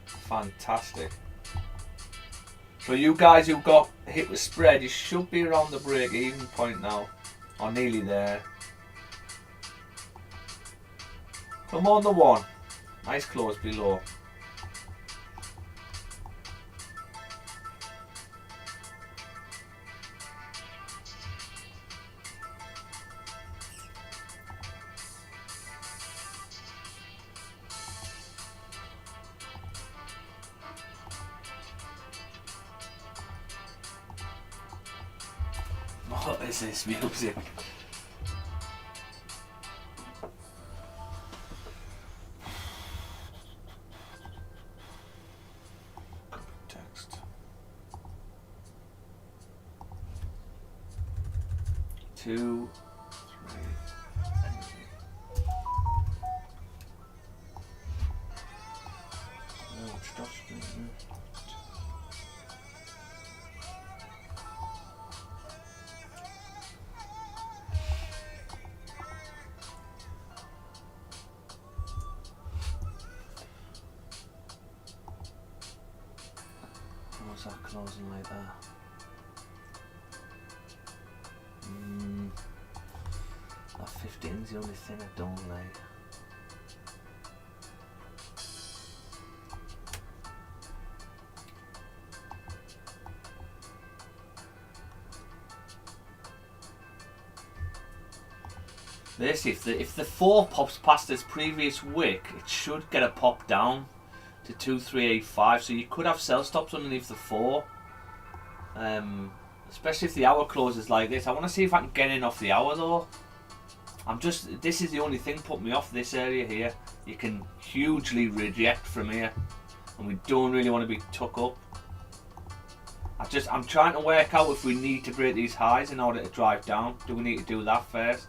fantastic. So you guys who got hit with spread, you should be around the break-even point now, or nearly there. Come on, the one. Nice close below. What is this music? Text. 2, 3. Oh, stop. What's that closing like that? That 15's the only thing I don't like. This, if the 4 pops past this previous wick, it should get a pop down to 2385, so you could have sell stops underneath the 4, especially if the hour closes like this. I want to see if I can get in off the hour though. This is the only thing putting me off this area here. You can hugely reject from here, and we don't really want to be tuck up. I'm trying to work out if we need to break these highs in order to drive down. Do we need to do that first?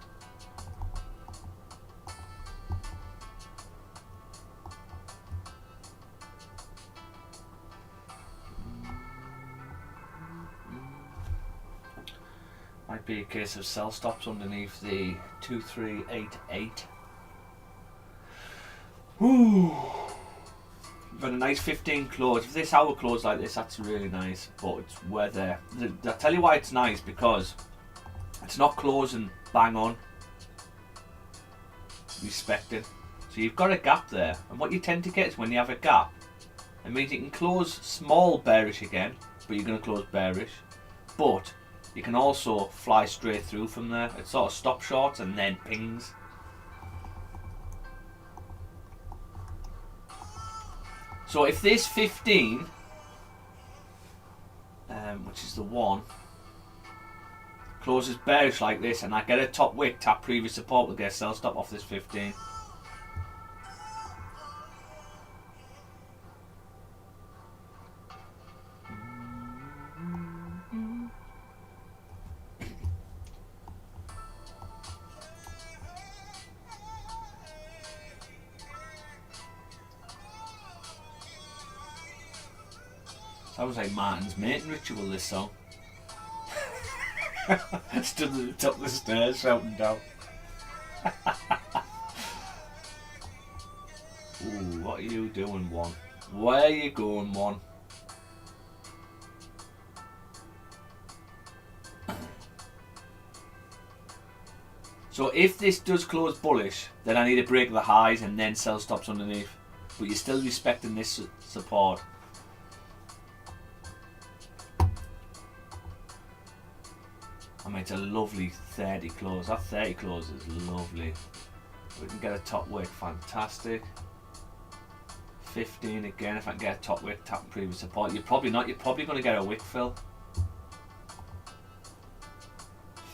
Might be a case of sell stops underneath the 2388. Woo! We've had a nice 15 close. If this hour close like this, that's really nice. But it's weather. I'll tell you why it's nice, because it's not closing bang on. Respected. So you've got a gap there. And what you tend to get is when you have a gap, it means you can close small bearish again, but you're going to close bearish. But you can also fly straight through from there. It sort of stop shorts and then pings. So if this 15, which is the 1, closes bearish like this, and I get a top wick, tap previous support, we'll get a sell stop off this 15. Sounds like Martin's mating ritual, this song. Stood at the top of the stairs shouting down. Ooh, what are you doing, one? Where are you going, one? So if this does close bullish, then I need to break the highs and then sell stops underneath. But you're still respecting this support. I mean, it's a lovely 30 close. That 30 close is lovely. We can get a top wick, fantastic. 15 again. If I can get a top wick, tap previous support. You're probably not. You're probably going to get a wick fill.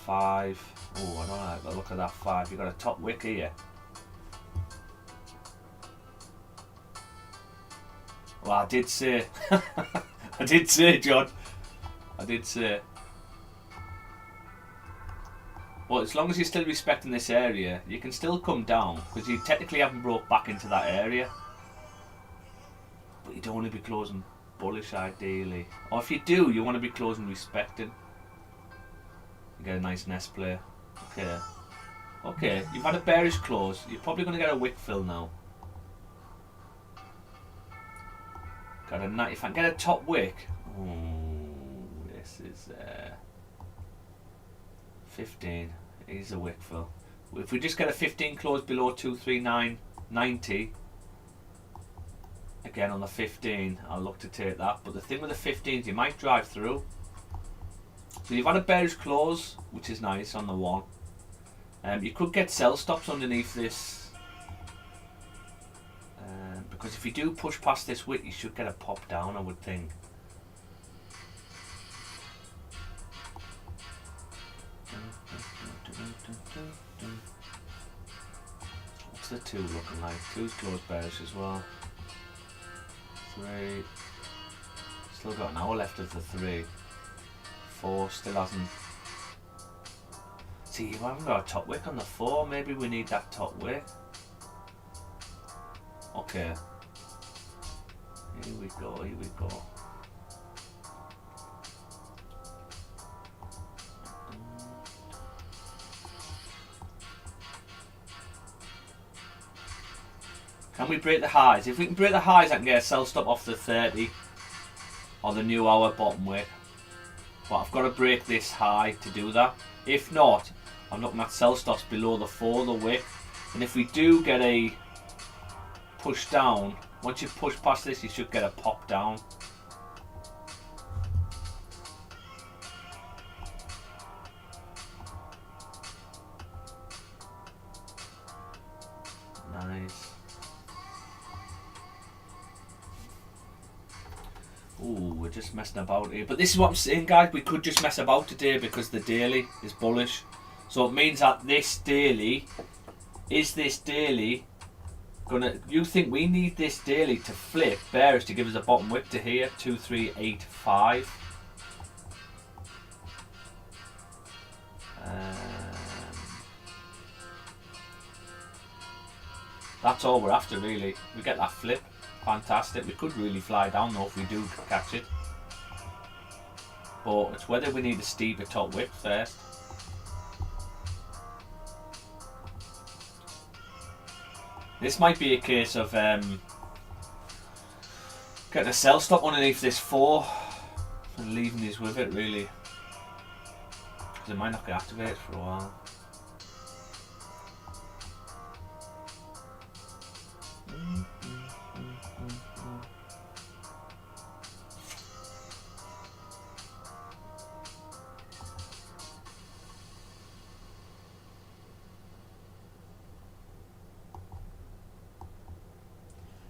5. Oh, I don't like the look of that 5. You got a top wick here. Well, I did say. I did say, John. I did say. Well, as long as you're still respecting this area, you can still come down because you technically haven't broke back into that area. But you don't want to be closing bullish ideally. Or if you do, you want to be closing respecting. You get a nice nest play. Okay. Okay, you've had a bearish close. You're probably going to get a wick fill now. Got a nice. If I can get a top wick. Oh, this is 15. It is a wick fill. If we just get a 15 close below 239.90. Again on the 15, I'll look to take that. But the thing with the 15s, you might drive through. So you've had a bearish close, which is nice on the 1. You could get sell stops underneath this. Because if you do push past this wick, you should get a pop down, I would think. What's the 2 looking like? 2's close bearish as well. 3. Still got an hour left of the 3. 4 still hasn't. See, you haven't got a top wick on the 4. Maybe we need that top wick. Okay. Here we go. Here we go. Can we break the highs? If we can break the highs, I can get a sell stop off the 30 or the new hour bottom wick. But I've got to break this high to do that. If not, I'm looking at sell stops below the 4, the wick. And if we do get a push down, once you push past this, you should get a pop down. Nice. Ooh, we're just messing about here. But this is what I'm saying, guys. We could just mess about today because the daily is bullish. So it means that this daily, is this daily gonna, you think we need this daily to flip bearish to give us a bottom wick to here, 2385. That's all we're after really. We get that flip. Fantastic. We could really fly down though if we do catch it. But it's whether we need a steeper top wick first. This might be a case of getting a sell stop underneath this 4 and leaving these with it really. Because it might not get activated for a while.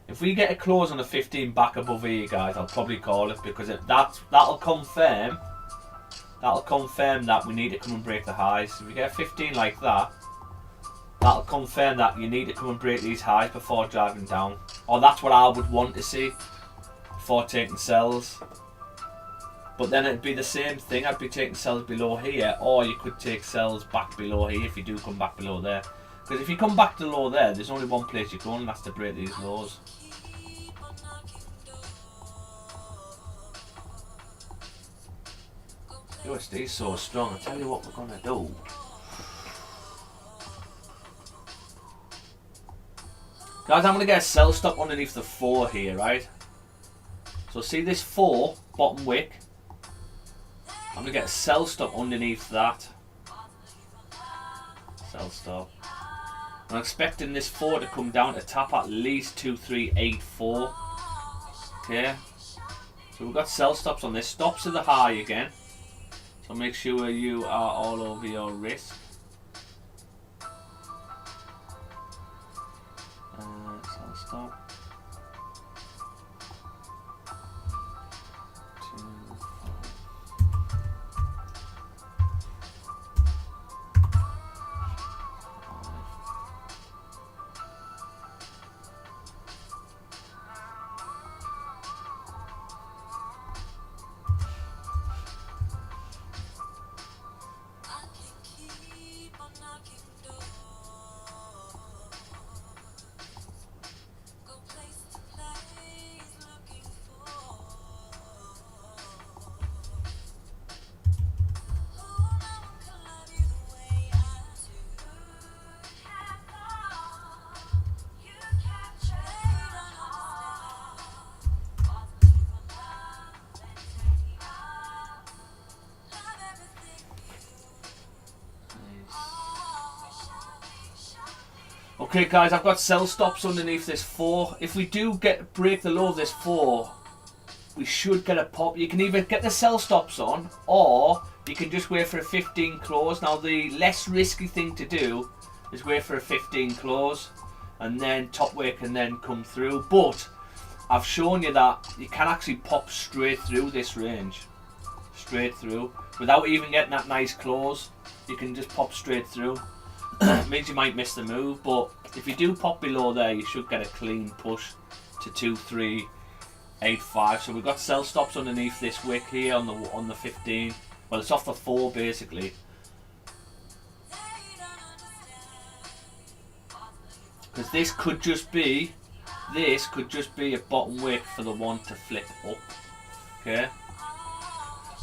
If we get a close on a 15 back above here, guys, I'll probably call it because that'll confirm that we need to come and break the highs. If we get a 15 like that, that'll confirm that you need to come and break these highs before driving down. Or that's what I would want to see before taking sells. But then it'd be the same thing. I'd be taking sells below here, or you could take sells back below here if you do come back below there. Because if you come back to low there, there's only one place you go, and that's to break these lows. USD is so strong. I'll tell you what we're gonna do. Guys, I'm gonna get a sell stop underneath the 4 here, right? So see this 4 bottom wick. I'm gonna get a sell stop underneath that. Sell stop. I'm expecting this 4 to come down to tap at least 2384. Okay. So we've got sell stops on this. Stops at the high again. So make sure you are all over your risk. Sell stop. Okay, guys, I've got sell stops underneath this 4. If we do break the low of this 4, we should get a pop. You can either get the sell stops on, or you can just wait for a 15 close. Now, the less risky thing to do is wait for a 15 close, and then top weight can then come through. But I've shown you that you can actually pop straight through this range. Straight through. Without even getting that nice close, you can just pop straight through. Means you might miss the move, but if you do pop below there, you should get a clean push to 2385. So we've got sell stops underneath this wick here on the 15. Well, it's off the 4 basically. Because this could just be a bottom wick for the 1 to flip up. Okay.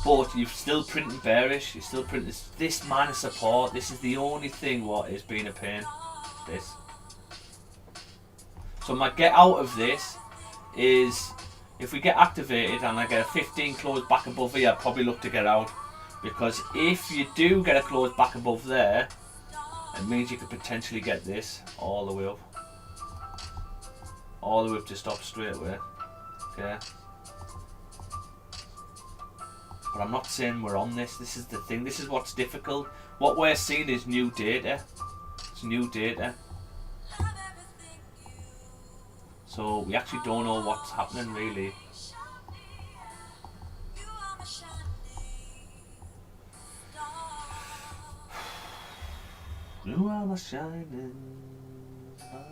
But you're still printing bearish. You're still printing this minus support. This is the only thing what is being a pain. This. So my get out of this is if we get activated and I get a 15 close back above here, I'd probably look to get out. Because if you do get a close back above there, it means you could potentially get this all the way up. All the way up to stop straight away. Okay. But I'm not saying we're on this. This is the thing. This is what's difficult. What we're seeing is new data. It's new data. So we actually don't know what's happening really. You are my shining star.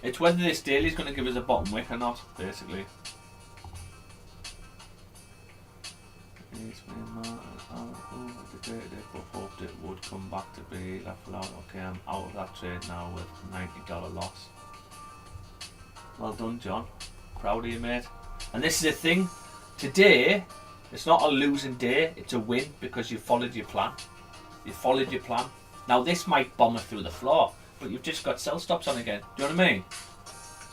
It's whether this daily is going to give us a bottom wick or not, basically. Hoped it would come back to be left out. Okay, I'm out of that trade now with $90 loss. Well done, John. Proud of you, mate. And this is the thing. Today, it's not a losing day. It's a win because you followed your plan. You followed your plan. Now this might bomber through the floor, but you've just got sell stops on again. Do you know what I mean?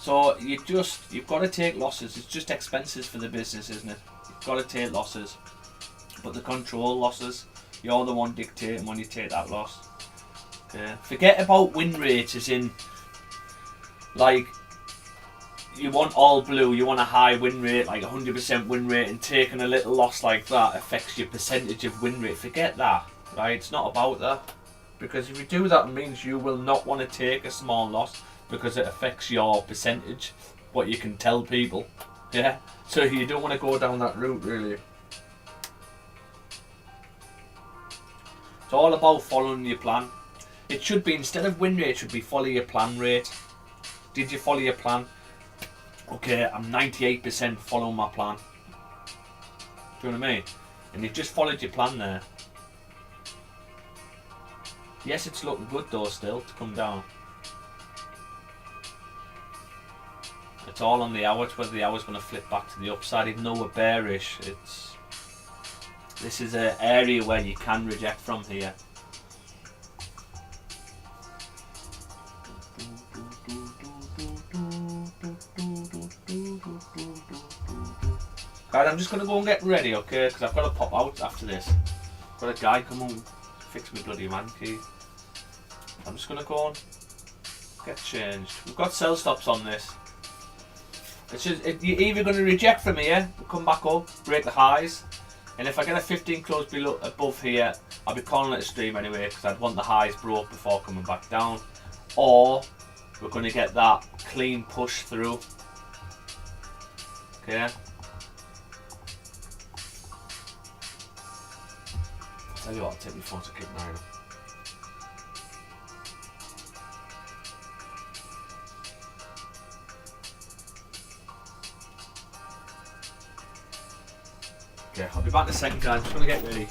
So you've got to take losses. It's just expenses for the business, isn't it? You've got to take losses, but the control losses. You're the one dictating when you take that loss. Okay. Forget about win rates, as in like you want all blue. You want a high win rate, like 100% win rate, and taking a little loss like that affects your percentage of win rate. Forget that, right? It's not about that. Because if you do that, it means you will not want to take a small loss because it affects your percentage, what you can tell people. Yeah, so you don't want to go down that route, really. It's all about following your plan. It should be, instead of win rate, it should be follow your plan rate. Did you follow your plan? Okay, I'm 98% following my plan. Do you know what I mean? And you've just followed your plan there. Yes, it's looking good though still to come down. It's all on the hour. It's whether the hour's going to flip back to the upside. Even though we're bearish, this is an area where you can reject from here. Guys, I'm just going to go and get ready, okay? Because I've got to pop out after this. Got a guy come and fix me bloody man key. I'm just going to go and get changed. We've got sell stops on this. It's just, you're either going to reject from here, come back up, break the highs, and if I get a 15 close below above here, I'll be calling it a stream anyway because I'd want the highs broke before coming back down. Or we're going to get that clean push through. Okay. I'll tell you what, I'll take my phone to keep an eye on. Okay, I'll be back in a second, guys. I'm just going to get ready.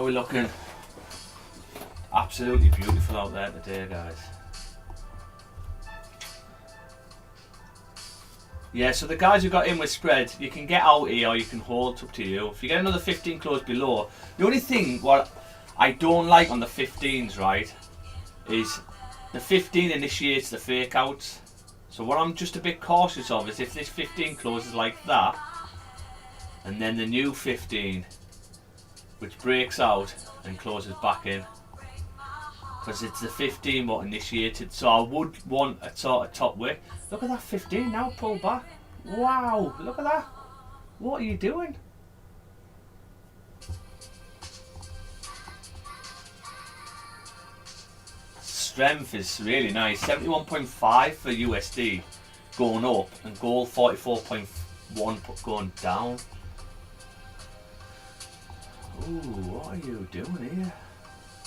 How are we looking? Absolutely beautiful out there today, guys. Yeah, so the guys who got in with spread, you can get out here or you can hold, it's up to you. If you get another 15 close below, the only thing what I don't like on the 15s, right, is the 15 initiates the fake outs. So what I'm just a bit cautious of is if this 15 closes like that, and then the new 15, which breaks out and closes back in. Because it's the 15 what initiated, so I would want a sort of top wick. Look at that 15 now, pull back. Wow, look at that. What are you doing? Strength is really nice. 71.5 for USD going up, and gold 44.1 going down. Ooh, what are you doing here?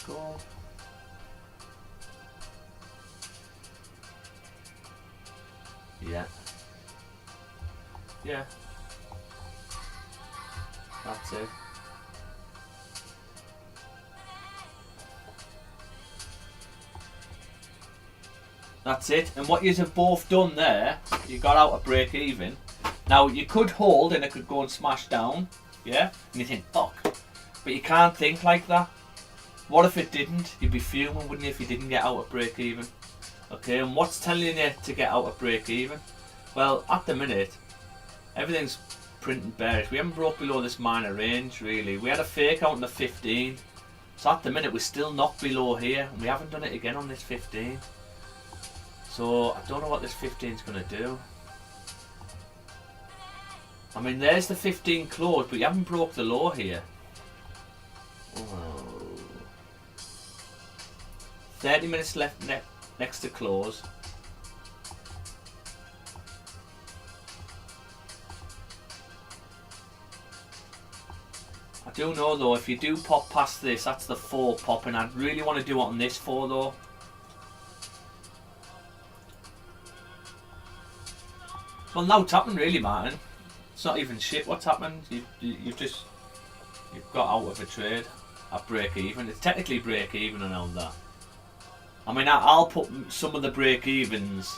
Gold. Yeah. Yeah. That's it. That's it. And what you have both done there, you got out a break even. Now you could hold and it could go and smash down. Yeah? And you think, fuck. But you can't think like that. What if it didn't? You'd be fuming, wouldn't you, if you didn't get out at break even? Okay, and what's telling you to get out at break even? Well, at the minute, everything's printing bearish. We haven't broke below this minor range, really. We had a fake out in the 15. So at the minute, we're still not below here. And we haven't done it again on this 15. So I don't know what this 15 is going to do. I mean, there's the 15 close, but you haven't broke the low here. Oh. 30 minutes left next to close. I do know though, if you do pop past this, that's the 4 popping. I'd really want to do it on this 4 though. Well, now it's happened really, Martin. It's not even shit what's happened. You've got out of a trade at break even. It's technically break even around that. I mean, I'll put some of the break evens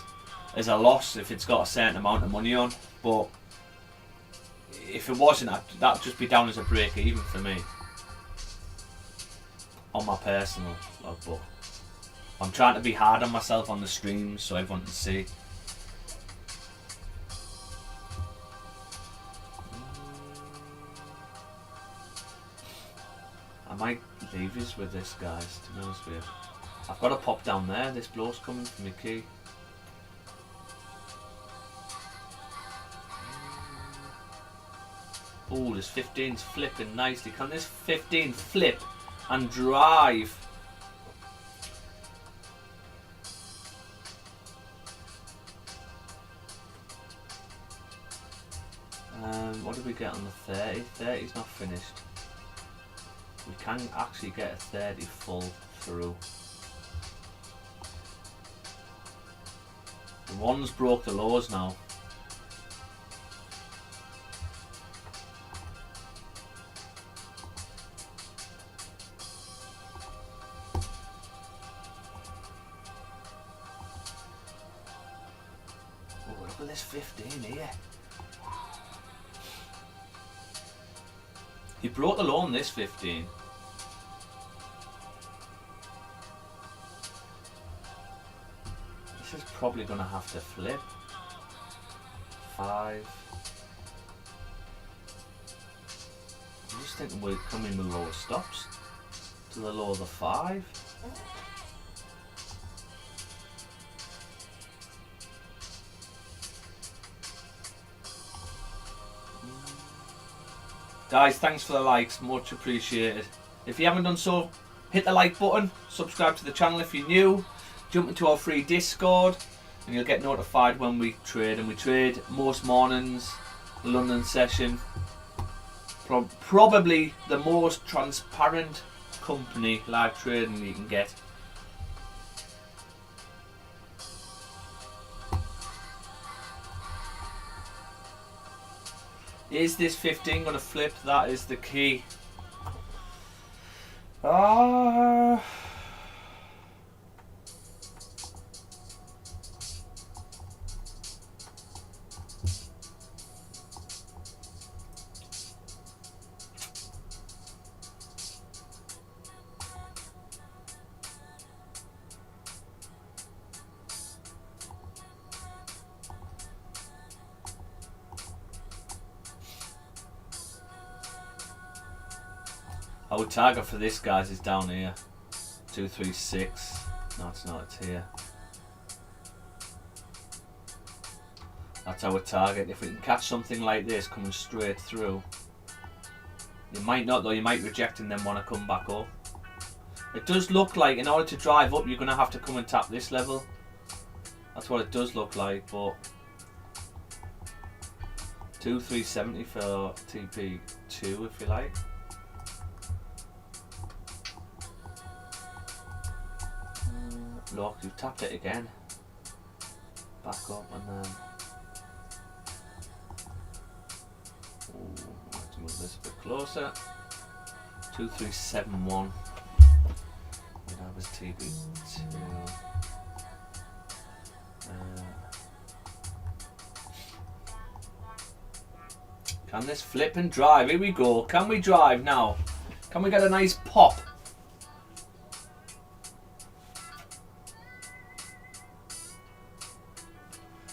as a loss if it's got a certain amount of money on, but if it wasn't, that'd just be down as a break even for me on my personal logbook. I'm trying to be hard on myself on the streams so everyone can see. I might leave this with this, guys, to be honest with you. I've got to pop down there. This blow's coming from my key. Oh, this 15's flipping nicely. Can this 15 flip and drive? What did we get on the 30? 30's not finished. We can actually get a 30 full through. The ones broke the lows now. Oh, look at this 15 here. He broke the low on this 15. This is probably going to have to flip. 5. I'm just thinking we're coming with lower stops to the low of the 5. Guys, thanks for the likes, much appreciated. If you haven't done so, hit the like button, subscribe to the channel if you're new, jump into our free Discord and you'll get notified when we trade. And we trade most mornings, London session. Probably the most transparent company live trading you can get. Is this 15 going to flip? That is the key. Ah. Our target for this, guys, is down here. 236. No, it's not. It's here. That's our target. If we can catch something like this coming straight through, you might not though. You might reject and then want to come back up. It does look like in order to drive up, you're going to have to come and tap this level. That's what it does look like, but 2370 for TP2 if you like. Look, you've tapped it again. Back up and then. Ooh, let's move this a bit closer. 2371. That was TP2. Can this flip and drive? Here we go. Can we drive now? Can we get a nice pop?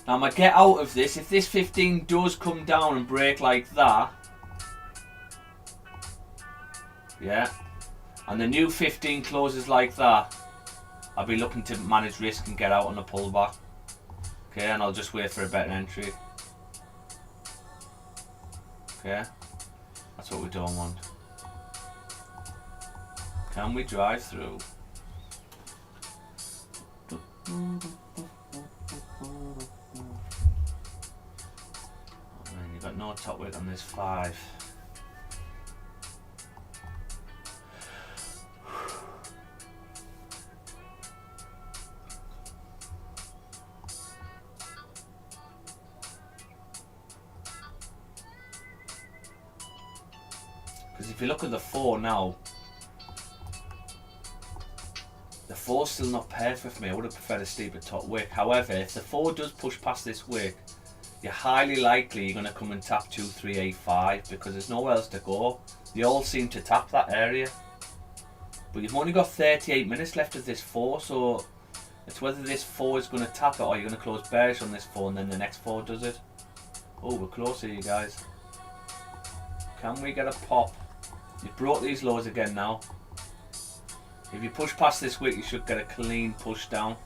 Now, I'm going to get out of this. If this 15 does come down and break like that, yeah, and the new 15 closes like that, I'll be looking to manage risk and get out on a pullback. Okay, and I'll just wait for a better entry. Okay, that's what we don't want. Can we drive through? Got no top weight on this 5. Because if you look at the 4 now, the 4's still not perfect for me. I would have preferred a steeper top wick. However, if the 4 does push past this wick, you're highly likely you're going to come and tap 2385 because there's nowhere else to go. They all seem to tap that area. But you've only got 38 minutes left of this 4, so it's whether this 4 is going to tap it or you're going to close bearish on this 4 and then the next 4 does it. Oh, we're close here, you guys. Can we get a pop? You've brought these lows again now. If you push past this wick, you should get a clean push down.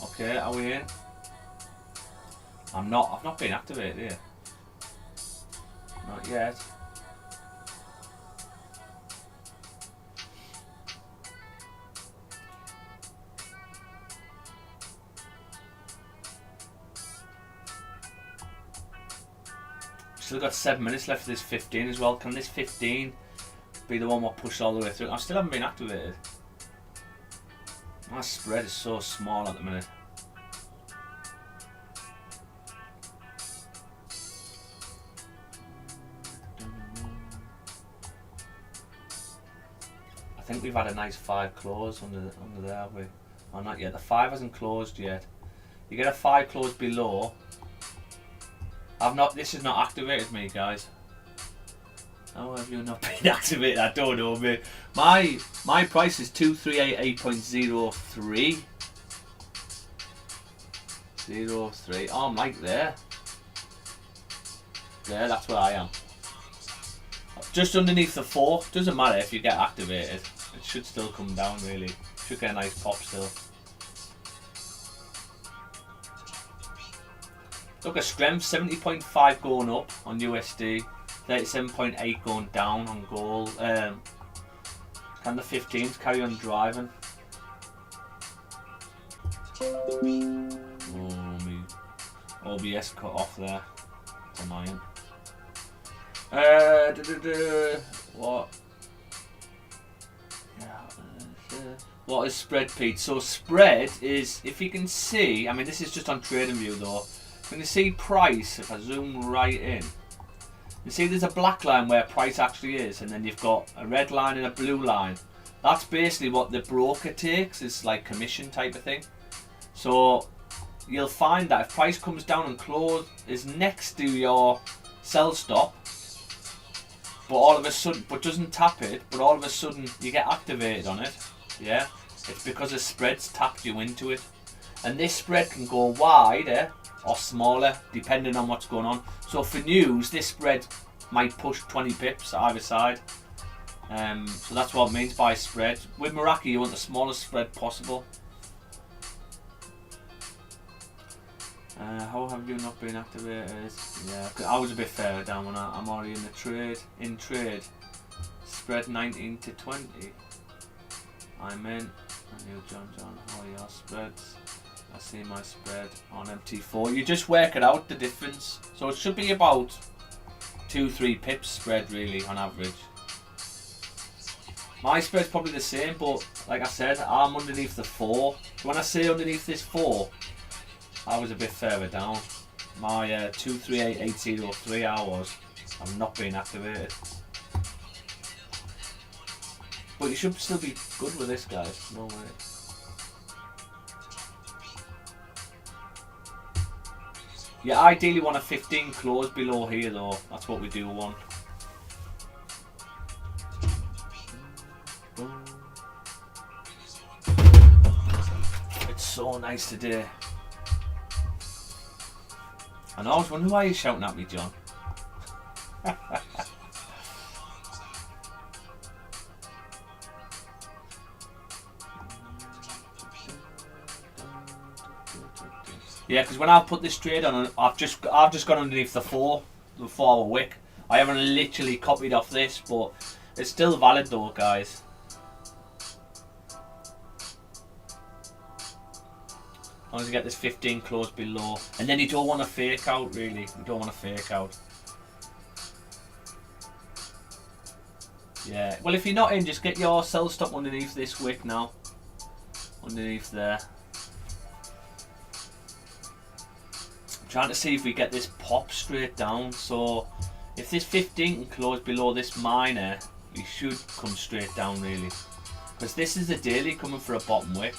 Okay, are we in? I've not been activated here. Not yet. Still got 7 minutes left of this 15 as well. Can this 15 be the one we'll push all the way through? I still haven't been activated. My spread is so small at the minute. I think we've had a nice 5 close under there, have we? Oh, not yet. The 5 hasn't closed yet. You get a 5 close below. This has not activated me, guys. How have you not been activated? I don't know, mate. My price is 2388.03. 03. Oh, I'm right there. There, that's where I am. Just underneath the 4. Doesn't matter if you get activated. It should still come down, really. Should get a nice pop still. Look at strength, 70.5 going up on USD, 37.8 going down on gold. Can the 15s carry on driving? Oh, me OBS cut off there. It's annoying. What? What is spread, Pete? So spread is, if you can see, I mean this is just on TradingView though. When you see price, if I zoom right in, You see there's a black line where price actually is, and then you've got a red line and a blue line. That's basically what the broker takes, is like commission type of thing. So you'll find that if price comes down and close is next to your sell stop, but all of a sudden, but doesn't tap it, but all of a sudden you get activated on it, yeah, it's because the spread's tapped you into it. And this spread can go wider or smaller depending on what's going on. So for news, this spread might push 20 pips either side. So that's what it means by spread. With Meraki, you want the smallest spread possible. How have you not been activated? Yeah, I was a bit further down when I'm already in the trade. In trade, spread 19 to 20. I'm in. I knew John. How are your spreads? I see my spread on MT4. You just work it out, the difference. So it should be about 2-3 pips spread really on average. My spread's probably the same, but like I said, I'm underneath the 4. So when I say underneath this 4, I was a bit further down. My 238803 hours, I'm not being activated. But you should still be good with this, guys. No way. You ideally want a 15 close below here though. That's what we do want. It's so nice today. And I was wondering why you're shouting at me, John. Yeah, because when I put this trade on, I've just gone underneath the 4-hour wick. I haven't literally copied off this, but it's still valid though, guys. As long as you get this 15 close below, and then you don't want to fake out really. You don't want to fake out. Yeah. Well, if you're not in, just get your sell stop underneath this wick now. Underneath there. Trying to see if we get this pop straight down. So if this 15 can close below this minor, we should come straight down really, because this is a daily coming for a bottom wick.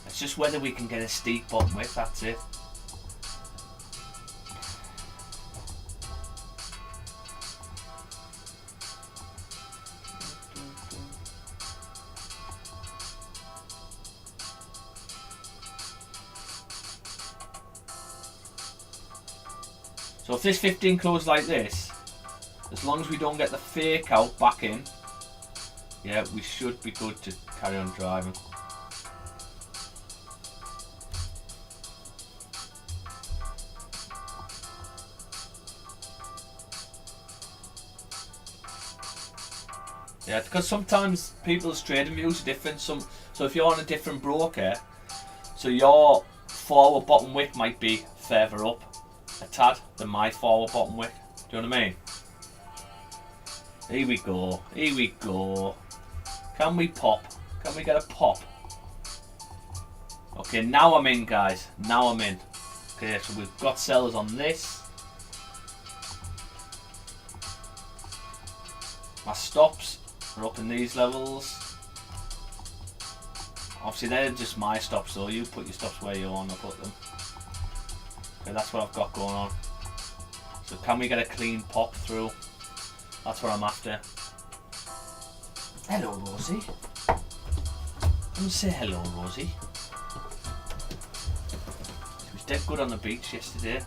It's just whether we can get a steep bottom wick, that's it. So if this 15 closes like this, as long as we don't get the fake out back in, yeah, we should be good to carry on driving. Yeah, because sometimes people's trading views are different. So if you're on a different broker, so your forward bottom wick might be further up a tad than my forward bottom wick. Do you know what I mean? Here we go. Here we go. Can we pop? Can we get a pop? Okay, now I'm in, guys. Now I'm in. Okay, so we've got sellers on this. My stops are up in these levels. Obviously, they're just my stops, so you put your stops where you want to put them. Okay, that's what I've got going on. So can we get a clean pop through? That's what I'm after. Hello, Rosie. Come say hello, Rosie. She was dead good on the beach yesterday.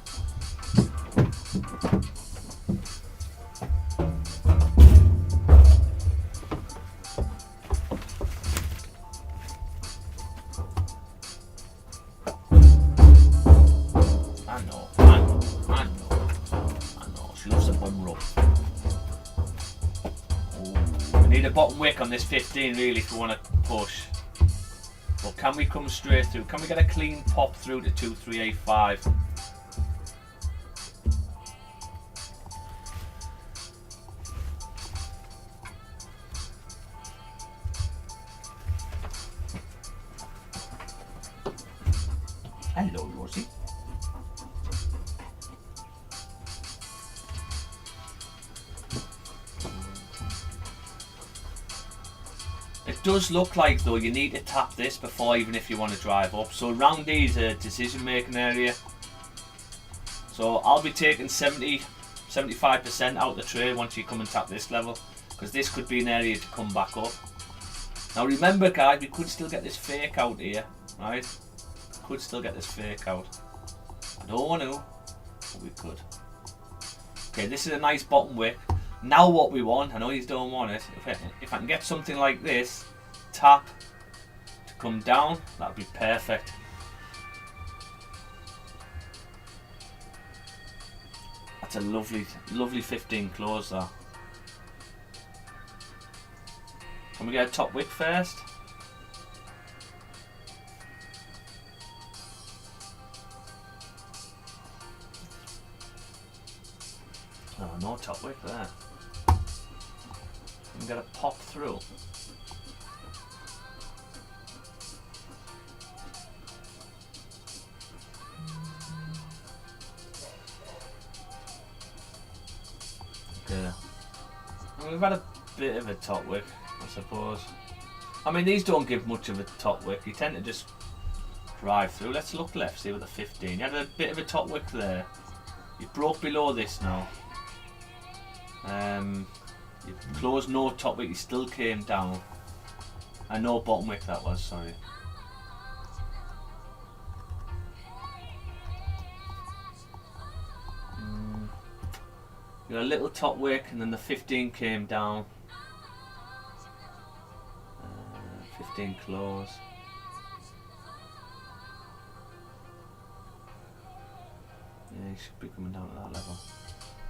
Bottom wick on this 15 really if we want to push. But can we come straight through? Can we get a clean pop through to 2385? Hello, Rosie. does look like though you need to tap this before, even if you want to drive up. So round D is a decision making area. So I'll be taking 75% out the trade once you come and tap this level, because this could be an area to come back up. Now remember guys, we could still get this fake out here, right? Could still get this fake out. I don't want to, but we could. Okay, this is a nice bottom wick. Now what we want, I know you don't want it, if I can get something like this, tap to come down, that would be perfect. That's a lovely, lovely 15 close there. Can we get a top wick first? Oh, no top wick there. I'm gonna pop through. Okay. And we've had a bit of a top wick, I suppose. I mean, these don't give much of a top wick. You tend to just drive through. Let's look left, see with the 15. You had a bit of a top wick there. You broke below this now. You closed no top wick, you still came down. And no bottom wick that was, sorry. You got a little top wick and then the 15 came down. 15 close. Yeah, you should be coming down to that level.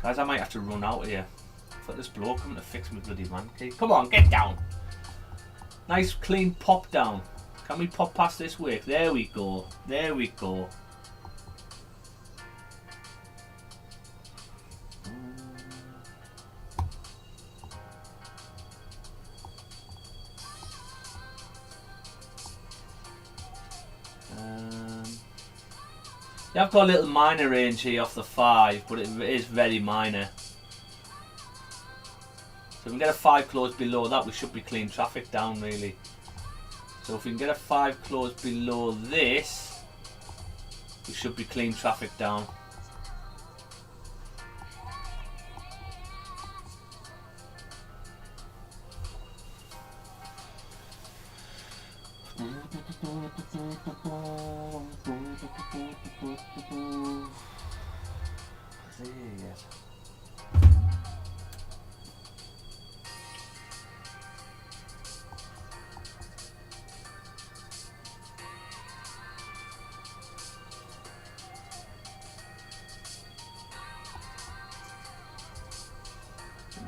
Guys, I might have to run out here. I've got this bloke coming to fix my bloody man key. Come on, get down. Nice clean pop down. Can we pop past this wick? There we go. There we go. Yeah, I've got a little minor range here off the 5, but it is very minor. So if we can get a 5 close below that, we should be clean traffic down really. So if we can get a 5 close below this, we should be clean traffic down.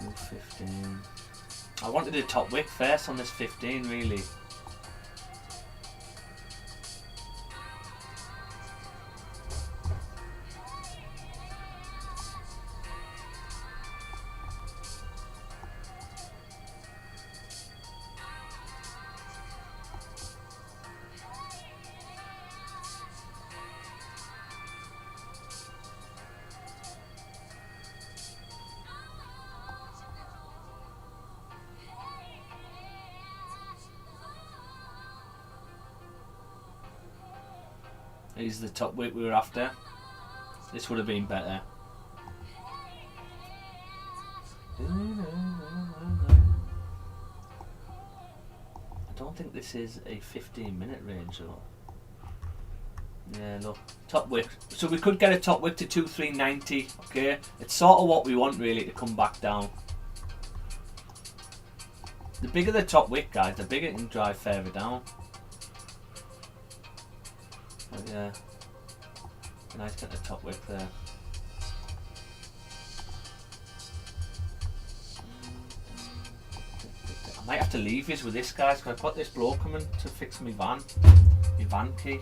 Move 15. I wanted a top wick first on this 15 really. Here's the top wick we were after. This would have been better. I don't think this is a 15-minute range though. Yeah, look, top wick. So we could get a top wick to 2390. Okay, it's sort of what we want really to come back down. The bigger the top wick, guys, the bigger it can drive further down. But yeah, nice get the top wick there. I might have to leave this with this, guys, because I've got this bloke coming to fix my van key.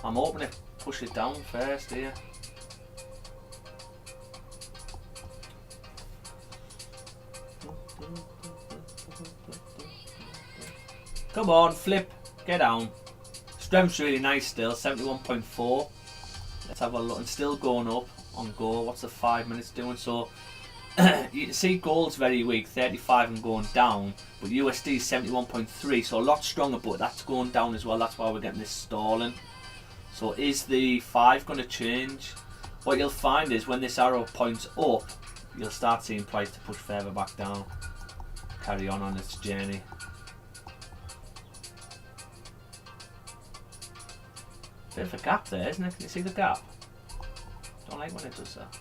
I'm hoping to push it down first here. Come on, flip, get down. Strength's really nice still, 71.4. Let's have a look, and still going up on go. What's the 5 minutes doing? So You can see gold's very weak, 35 and going down, but USD is 71.3, so a lot stronger, but that's going down as well. That's why we're getting this stalling. So is the 5 going to change? What you'll find is when this arrow points up, you'll start seeing price to push further back down. Carry on its journey. Bit of a gap there, isn't it? Can you see the gap? Don't like when it does that.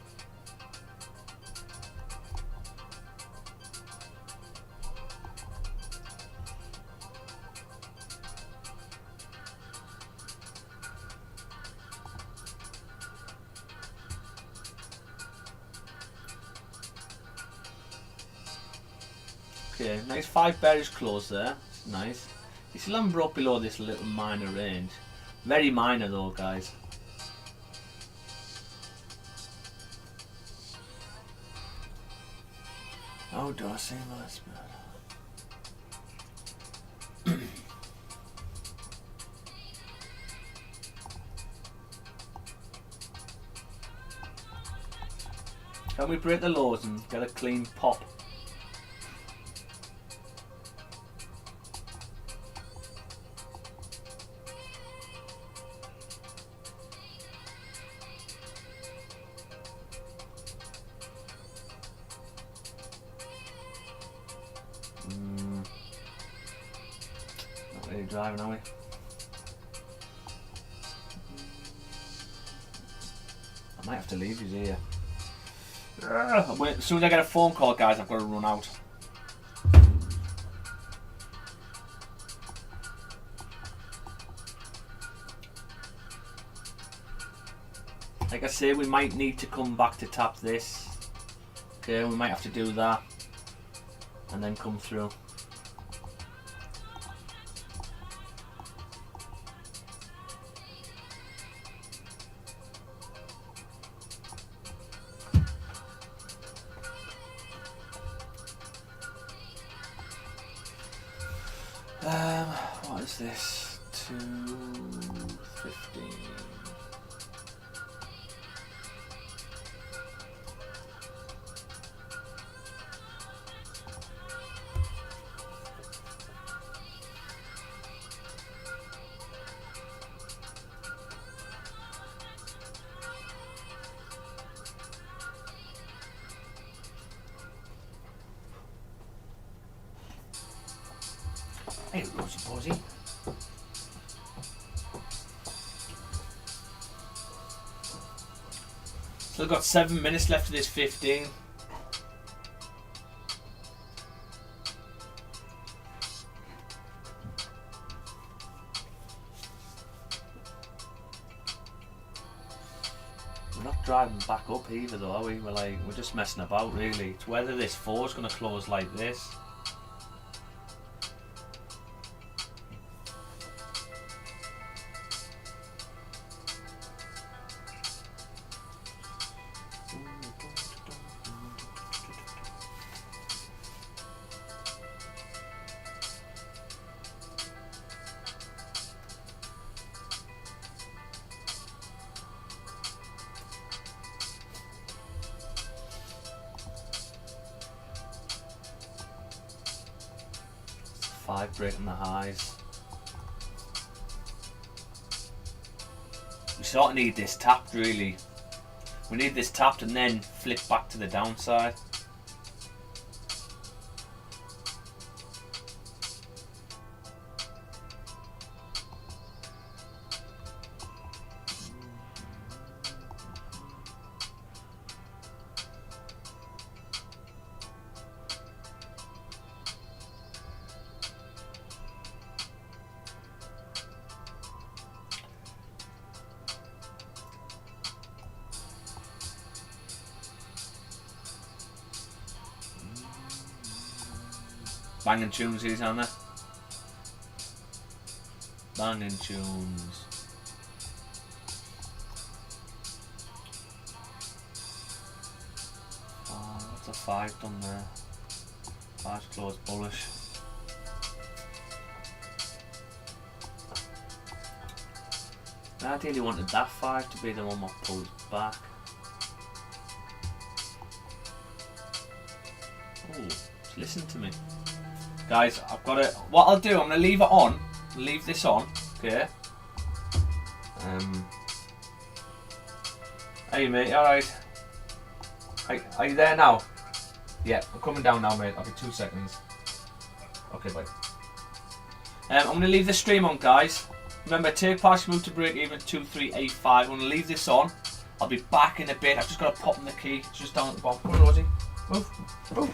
Okay, nice 5 bearish close there. Nice. You still haven't broke below this little minor range. Very minor though, guys. Oh, do I see my spell? Can we break the lows and get a clean pop? Not really driving, are we? I might have to leave you here. Wait, as soon as I get a phone call, guys, I've got to run out. Like I say, we might need to come back to tap this. Okay, we might have to do that and then come through. What is this? 215. Hey, Rosie Posy. Still got 7 minutes left of this 15. We're not driving back up either though, are we? We're just messing about really. It's whether this 4 is going to close like this. Five breaking the highs. We sort of need this tapped really. We need this tapped and then flip back to the downside. Banging tunes he's on there. Banging tunes. Oh, what's a 5 done there? 5's closed bullish. I ideally wanted that 5 to be the one that pulls back. Oh, just listen to me. Guys, I've got to... What I'll do, I'm going to leave it on. Leave this on, okay? Hey, mate, alright? Are you there now? Yeah, I'm coming down now, mate. I'll be 2 seconds. Okay, bye. I'm going to leave the stream on, guys. Remember, take partial move to break even 2385. I'm going to leave this on. I'll be back in a bit. I've just got to pop in the key. It's just down at the bottom. Come on, Rosie. Move. Move.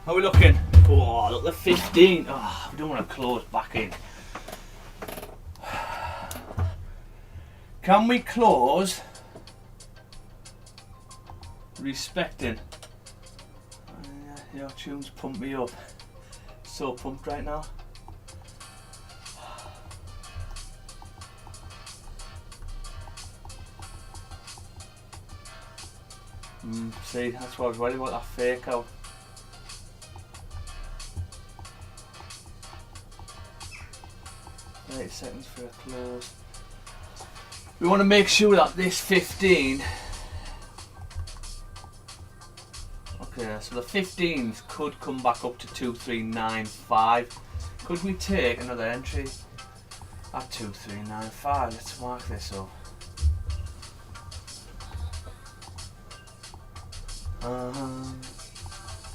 How are we looking? Oh, look, the 15. Oh, we don't want to close back in. Can we close respecting? Your tunes pump me up. So pumped right now. See, that's what I was worried about, that fake out. Seconds for a close. We want to make sure that this 15. Okay, so the 15s could come back up to 2395. Could we take another entry at 2395? Let's mark this up.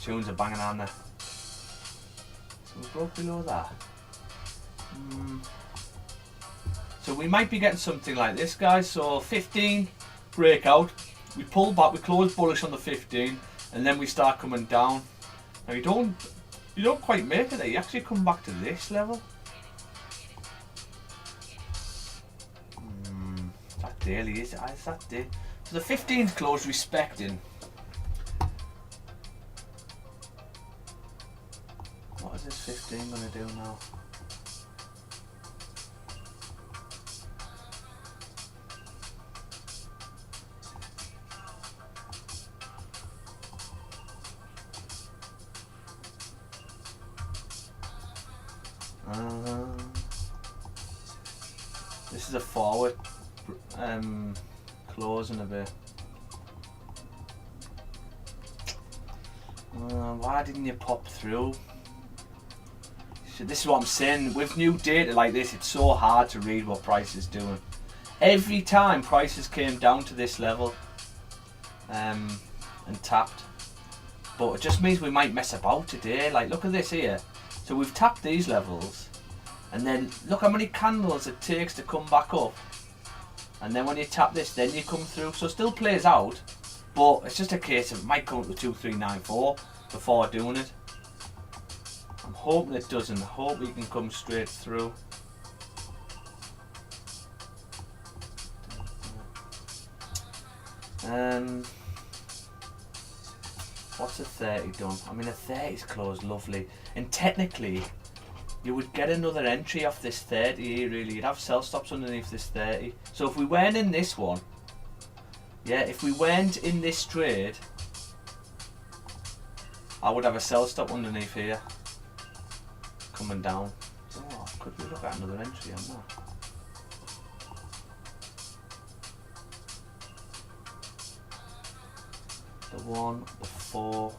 Tunes are banging on there. So we broke below that. So we might be getting something like this, guys. So 15 breakout, we pull back, we close bullish on the 15, and then we start coming down. Now you don't quite make it there. You actually come back to this level. That daily is that day. So the 15th close respecting. What is this 15 going to do now? This is a forward closing a bit. Why didn't you pop through? So this is what I'm saying. With new data like this, it's so hard to read what price is doing. Every time prices came down to this level and tapped, but it just means we might mess about today. Like, look at this here. So we've tapped these levels, and then look how many candles it takes to come back up. And then when you tap this, then you come through. So it still plays out, but it's just a case of it might come up to 2394 before doing it. I'm hoping it doesn't. I hope we can come straight through. What's a 30 done? I mean, a 30's closed lovely, and technically you would get another entry off this 30 here, really. You'd have sell stops underneath this 30. So if we weren't in this one, yeah, if we weren't in this trade, I would have a sell stop underneath here coming down. Oh, could we look at another entry on that? The 1, the 4.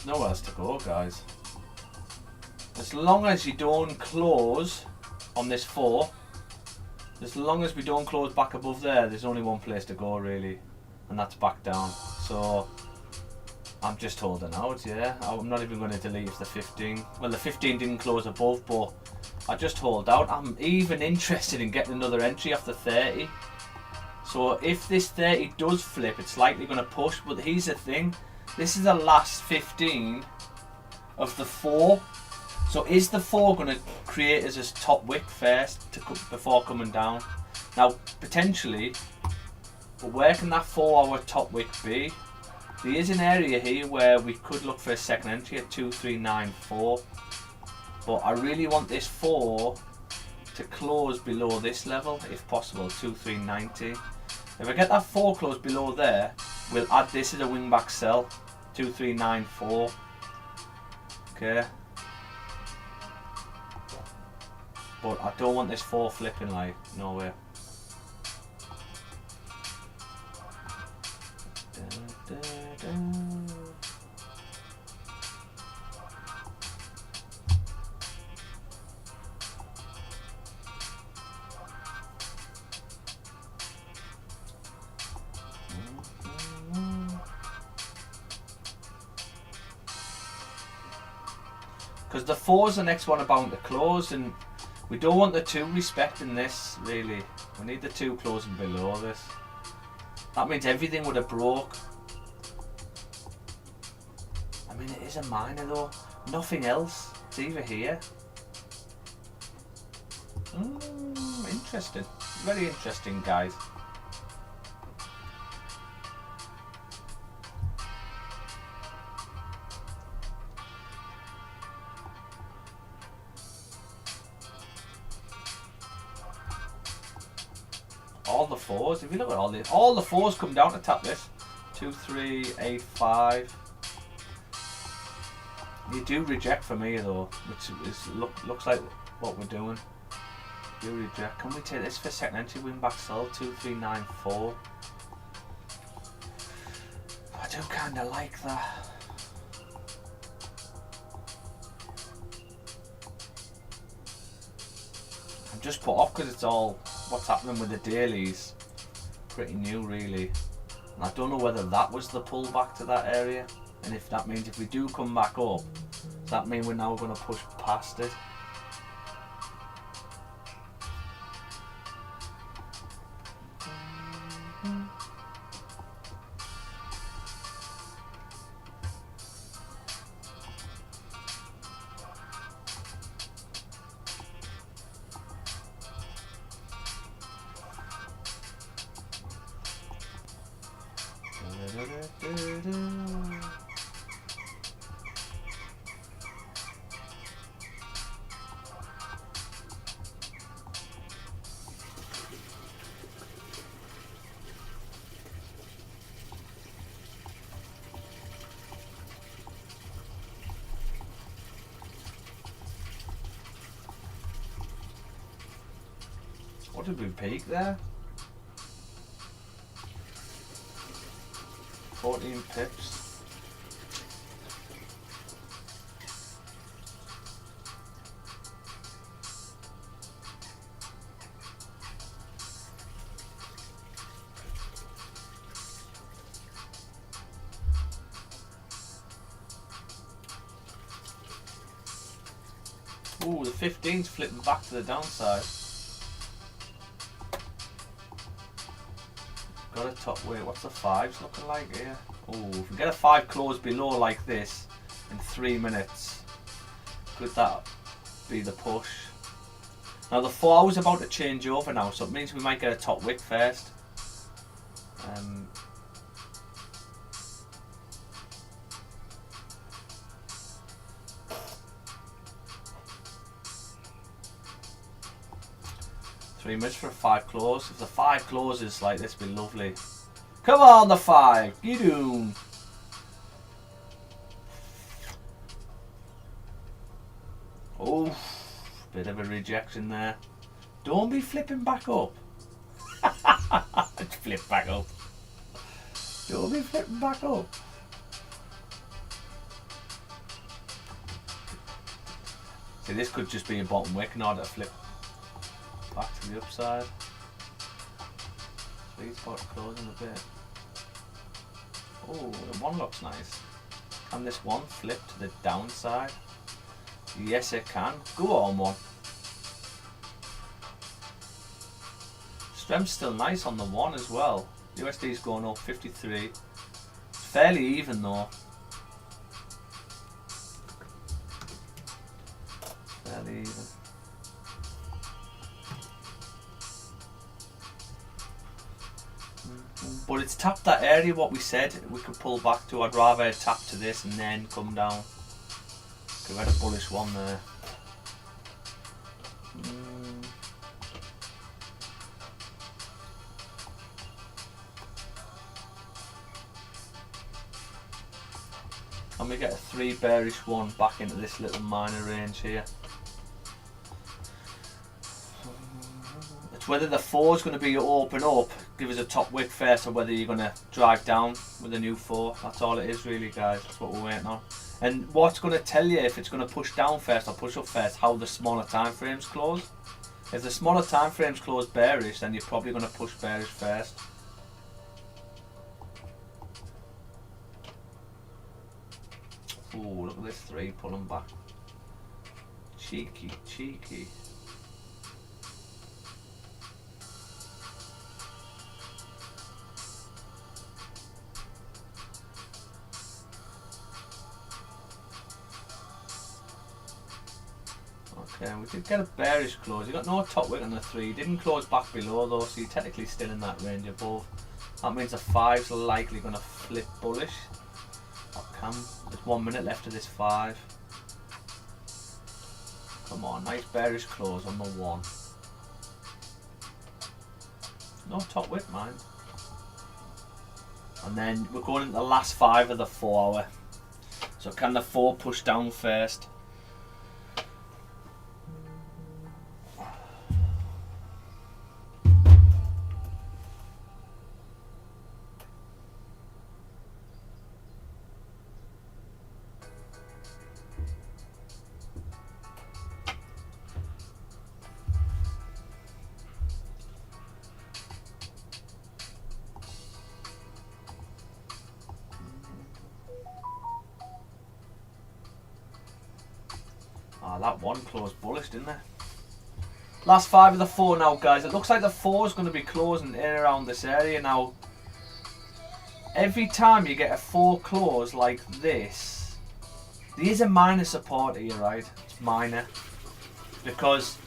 Nowhere else to go, guys. As long as you don't close on this 4, as long as we don't close back above there, there's only one place to go, really, and that's back down. So I'm just holding out, yeah. I'm not even going to delete the 15. Well, the 15 didn't close above, but I just hold out. I'm even interested in getting another entry off the 30. So if this 30 does flip, it's likely going to push. But here's the thing. This is the last 15 of the 4. So is the 4 going to create as a top wick first before coming down? Now, potentially, but where can that 4-hour top wick be? There is an area here where we could look for a second entry at 2394, but I really want this 4 to close below this level, if possible, 2390. If I get that 4 close below there, we'll add this as a wing back sell, 2394. Okay. But I don't want this 4 flipping, like, no way. Because the 4's the next one about to close, and we don't want the 2 respecting this, really. We need the 2 closing below this. That means everything would have broke. I mean, it is a minor though. Nothing else. It's either here. Interesting. Very interesting, guys. all the fours. If you look at all the fours come down to tap this. 2, 3, 8, 5. You do reject from here though, which is looks like what we're doing. You reject. Can we take this for second entry? Win back sell 2, 3, 9, 4. I do kind of like that. I'm just put off because it's all what's happening with the dailies. Pretty new really. And I don't know whether that was the pullback to that area. And if that means if we do come back up, does that mean we're now going to push past it? What did we peak there? 14 pips. Ooh, the 15's flipping back to the downside. Got a top weight. What's the 5s looking like here? Oh, if we get a 5 close below like this in 3 minutes, could that be the push? Now the 4 is about to change over now, so it means we might get a top wick first. 3 minutes for a 5 close. If the 5 closes like this, would be lovely. Come on, the 5. You do. Oh, bit of a rejection there. Don't be flipping back up. Flip back up. Don't be flipping back up. See, this could just be a bottom wick in order to flip back to the upside. Sweet spot closing a bit. Oh, the 1 looks nice. Can this 1 flip to the downside? Yes, it can. Go on, 1. Strength's still nice on the 1 as well. USD's going up 53. It's fairly even though. Fairly even. But it's tapped that area what we said we could pull back to. I'd rather tap to this and then come down. We had a bullish one there. And we get a 3 bearish one back into this little minor range here. It's whether the 4 is going to be open up, give us a top wick first, or whether you're going to drive down with a new 4. That's all it is really, guys. That's what we're waiting on. And what's going to tell you if it's going to push down first or push up first, how the smaller time frames close. If the smaller time frames close bearish, then you're probably going to push bearish first. Ooh, look at this 3 pulling back. Cheeky, cheeky. Okay, we did get a bearish close. You got no top wick on the 3. Didn't close back below though, so you're technically still in that range above. That means the 5's likely going to flip bullish. There's 1 minute left of this 5. Come on, nice bearish close on the 1. No, top wick, mine. And then we're going into the last 5 of the 4 hour. So can the 4 push down first? Oh, that one closed bullish, didn't it? Last 5 of the 4 now, guys. It looks like the 4 is going to be closing in around this area now. Every time you get a 4 close like this, there is a minor support here, right? It's minor. Because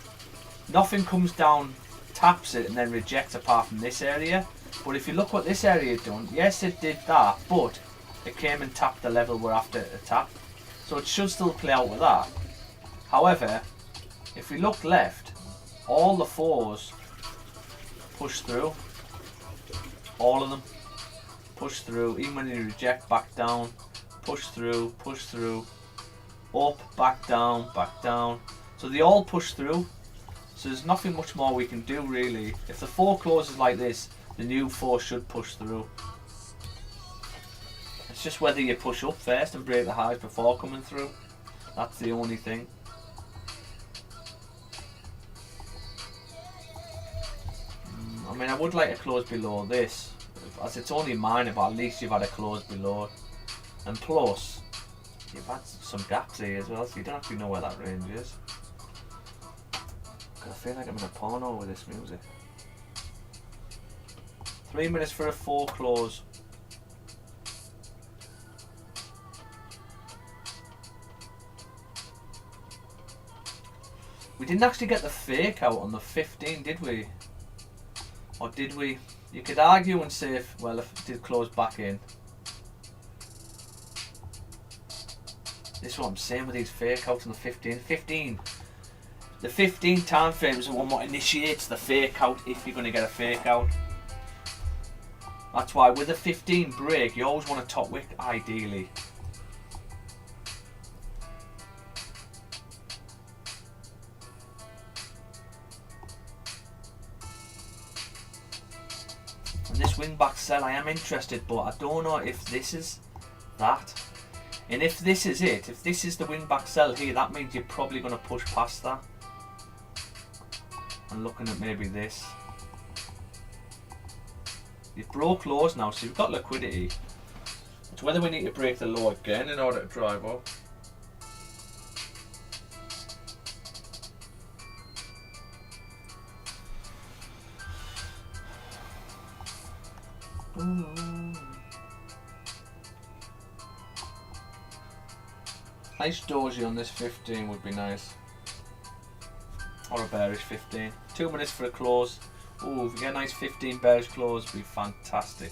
nothing comes down, taps it, and then rejects apart from this area. But if you look what this area done, yes, it did that, but it came and tapped the level we're after to tap. So it should still play out with that. However, if we look left, all the 4s push through. All of them push through. Even when you reject, back down, push through, up, back down. So they all push through. So there's nothing much more we can do really. If the 4 closes like this, the new 4 should push through. It's just whether you push up first and break the highs before coming through. That's the only thing. I mean, I would like to close below this, as it's only minor, but at least you've had a close below it. And plus, you've had some gaps here as well, so you don't actually know where that range is. I feel like I'm in a porno with this music. 3 minutes for a 4 close. We didn't actually get the fake out on the 15, did we? Or did we? You could argue and say, if it did close back in. This is what I'm saying with these fake outs on the 15. The 15 time frame is the one that initiates the fake out if you're going to get a fake out. That's why with a 15 break, you always want a top wick ideally. And this wing back sell, I am interested, but I don't know if this is that. And if this is it, if this is the wing back sell here, that means you're probably going to push past that. And looking at maybe this. You've broke lows now, so you've got liquidity. It's whether we need to break the low again in order to drive up. Nice doji on this 15 would be nice. Or a bearish 15. 2 minutes for a close. Ooh, if we get a nice 15 bearish close, would be fantastic.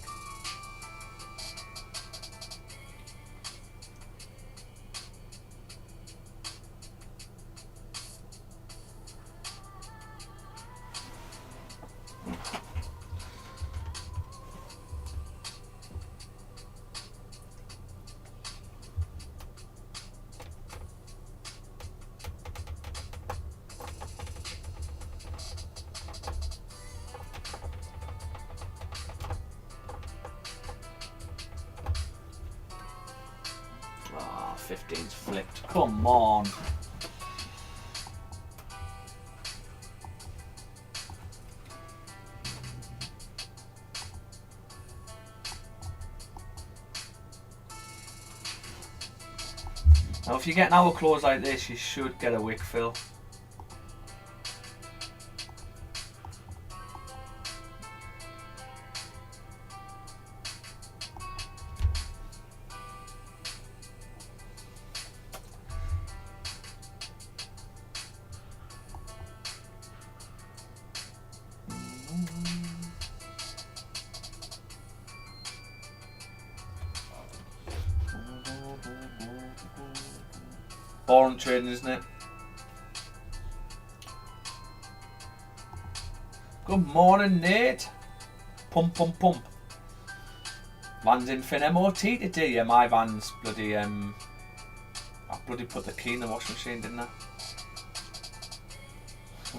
Ah, 15's flipped. Come on. Now if you get an hour close like this, you should get a wick fill. Boring trading, isn't it? Good morning, Nate. Pump, pump, pump. Van's in fin MOT today. Yeah, my van's bloody I bloody put the key in the washing machine, didn't I?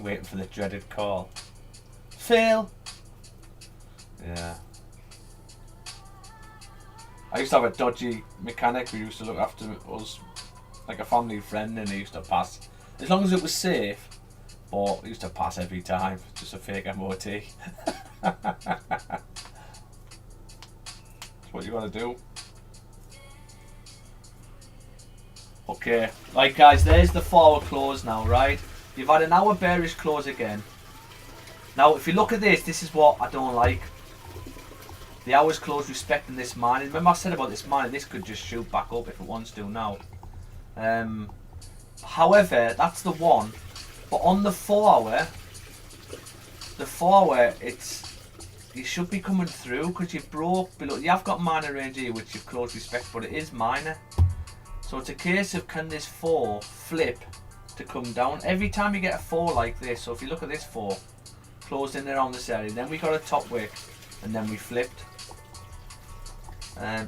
Waiting for the dreaded call. Phil. Yeah. I used to have a dodgy mechanic who used to look after us like a family friend, and he used to pass as long as it was safe, but he used to pass every time, just a fake MOT. That's what you gotta do. Okay, right guys, there's the forward close now, right? You've had an hour bearish close again. Now if you look at this, this is what I don't like. The hours close respecting this mining. Remember I said about this mining, this could just shoot back up if it wants to now. However, that's the one. But on the 4 hour, it's, you should be coming through because you broke below. You have got minor range here, which you've closed respect, but it is minor. So it's a case of can this 4 flip to come down. Every time you get a 4 like this, so if you look at this 4, closed in there on this area, then we got a top wick, and then we flipped.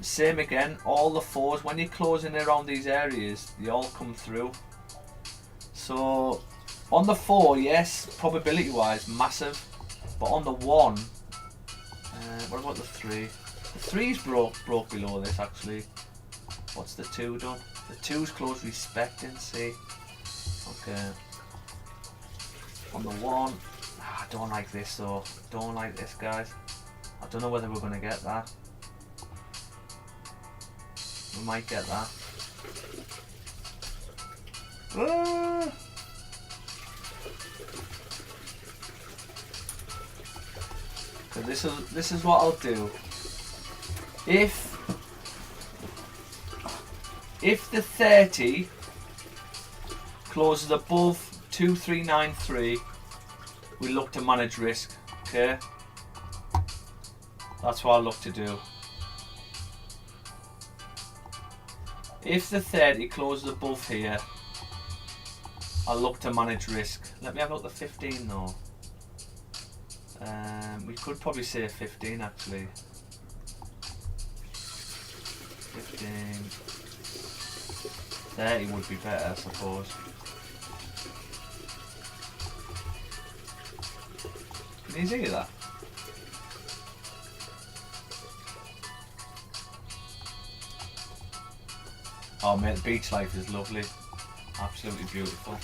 Same again, all the 4s, when you close in around these areas, they all come through. So on the 4, yes, probability wise, massive. But on the 1, what about the 3? The 3's broke below this actually. What's the 2 done? The 2's close respecting, see. Okay. On the 1, I don't like this though. Don't like this, guys. I don't know whether we're going to get that. We might get that. So this is what I'll do. If the 30 closes above 2393, we look to manage risk. Okay, that's what I look to do. If the 30 closes above here, I'll look to manage risk. Let me have a look at the 15 though. We could probably say 15 actually. 15. 30 would be better, I suppose. Can you see that? Oh mate, the beach life is lovely. Absolutely beautiful.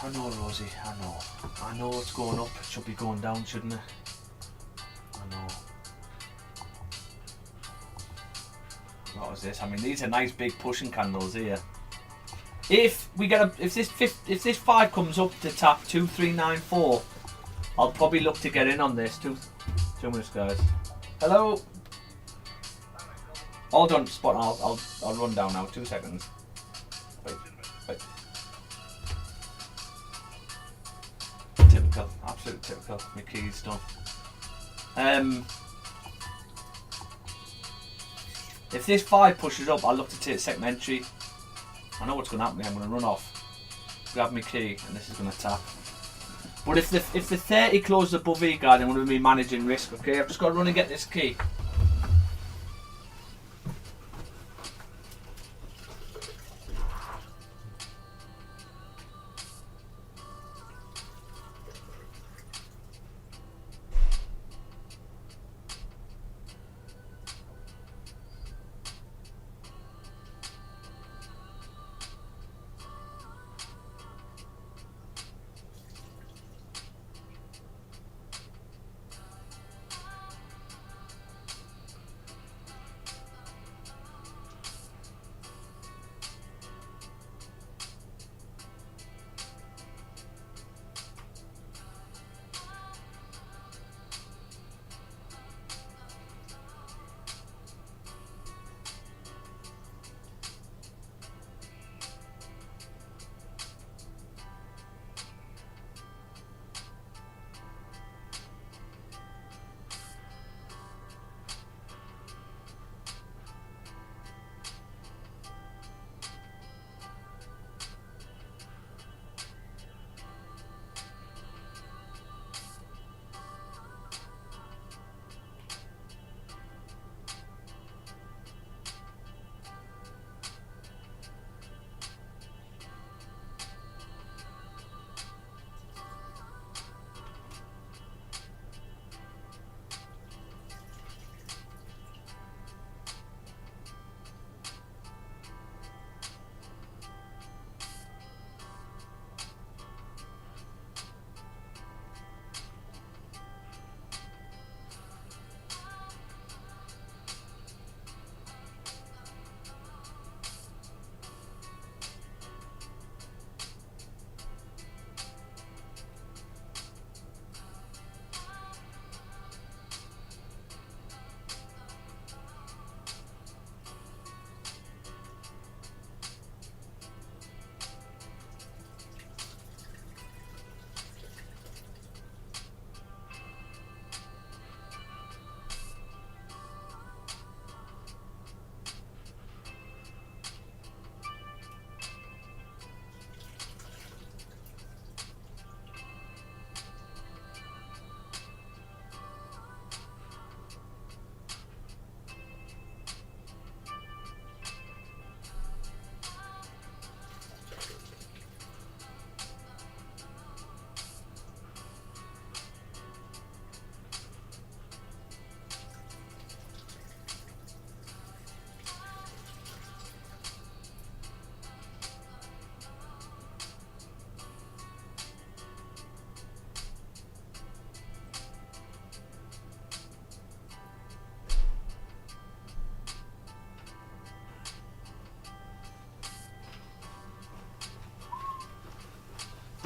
I know, Rosie, I know. I know it's going up. It should be going down, shouldn't it? I know. What was this? I mean, these are nice big pushing candles here. If we get if this 5 comes up to tap 2394, I'll probably look to get in on this. 2 minutes, guys. Hello. All done, spot. I'll run down now. 2 seconds. Wait. Typical, absolute typical. My key's done. If this 5 pushes up, I'll look to take second entry. I know what's going to happen. I'm going to run off, grab my key, and this is going to tap. But if the 30 closes above E guard, I'm going to be managing risk. Okay, I've just got to run and get this key.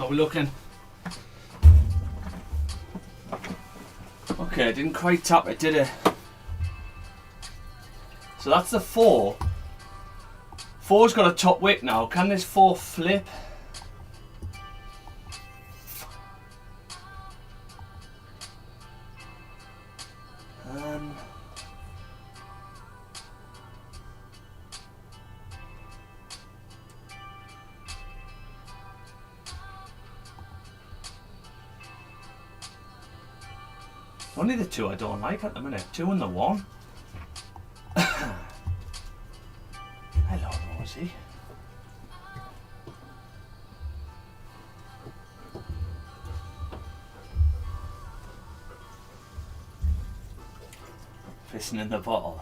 are we looking? Okay, didn't quite tap it, did it? So that's the 4. 4's got a top wick now. Can this 4 flip? Only the 2 I don't like at the minute. 2 and the 1. Hello, Rosie. Pissing in the bottle.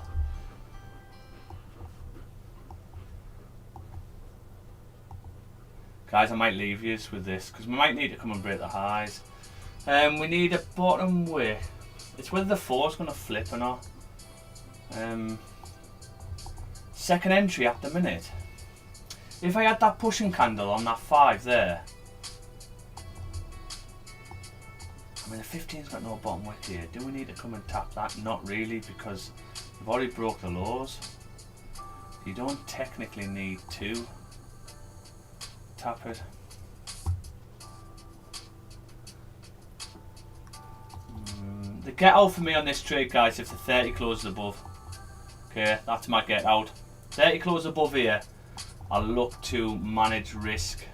Guys, I might leave you with this because we might need to come and break the highs. We need a bottom wick. It's whether the 4's going to flip or not. Second entry at the minute. If I had that pushing candle on that 5 there. I mean, the 15's got no bottom wick here. Do we need to come and tap that? Not really, because we've already broke the lows. You don't technically need to tap it. The get out for me on this trade, guys, if the 30 closes above. Okay, that's my get out. 30 closes above here, I'll look to manage risk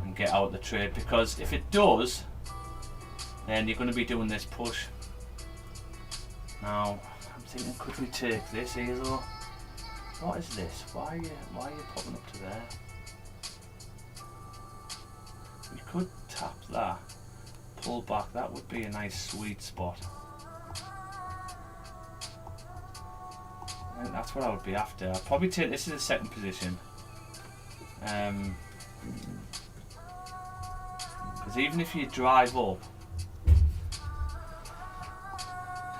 and get out the trade, because if it does, then you're going to be doing this push. Now, I'm thinking, could we take this here though? What is this? Why are you popping up to there? We could tap that. Pull back, that would be a nice sweet spot. I think that's what I would be after. I'd probably take this as a second position. Because even if you drive up,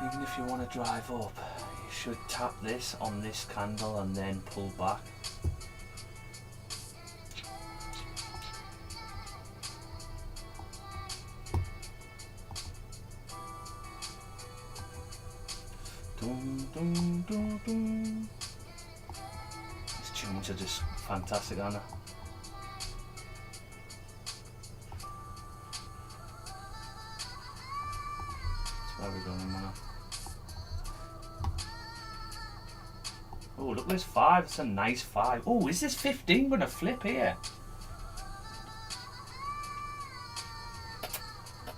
even if you want to drive up, you should tap this on this candle and then pull back. These tunes are just fantastic, aren't they? That's where we're going, man. Oh, look, there's 5. It's a nice 5. Oh, is this 15 going to flip here?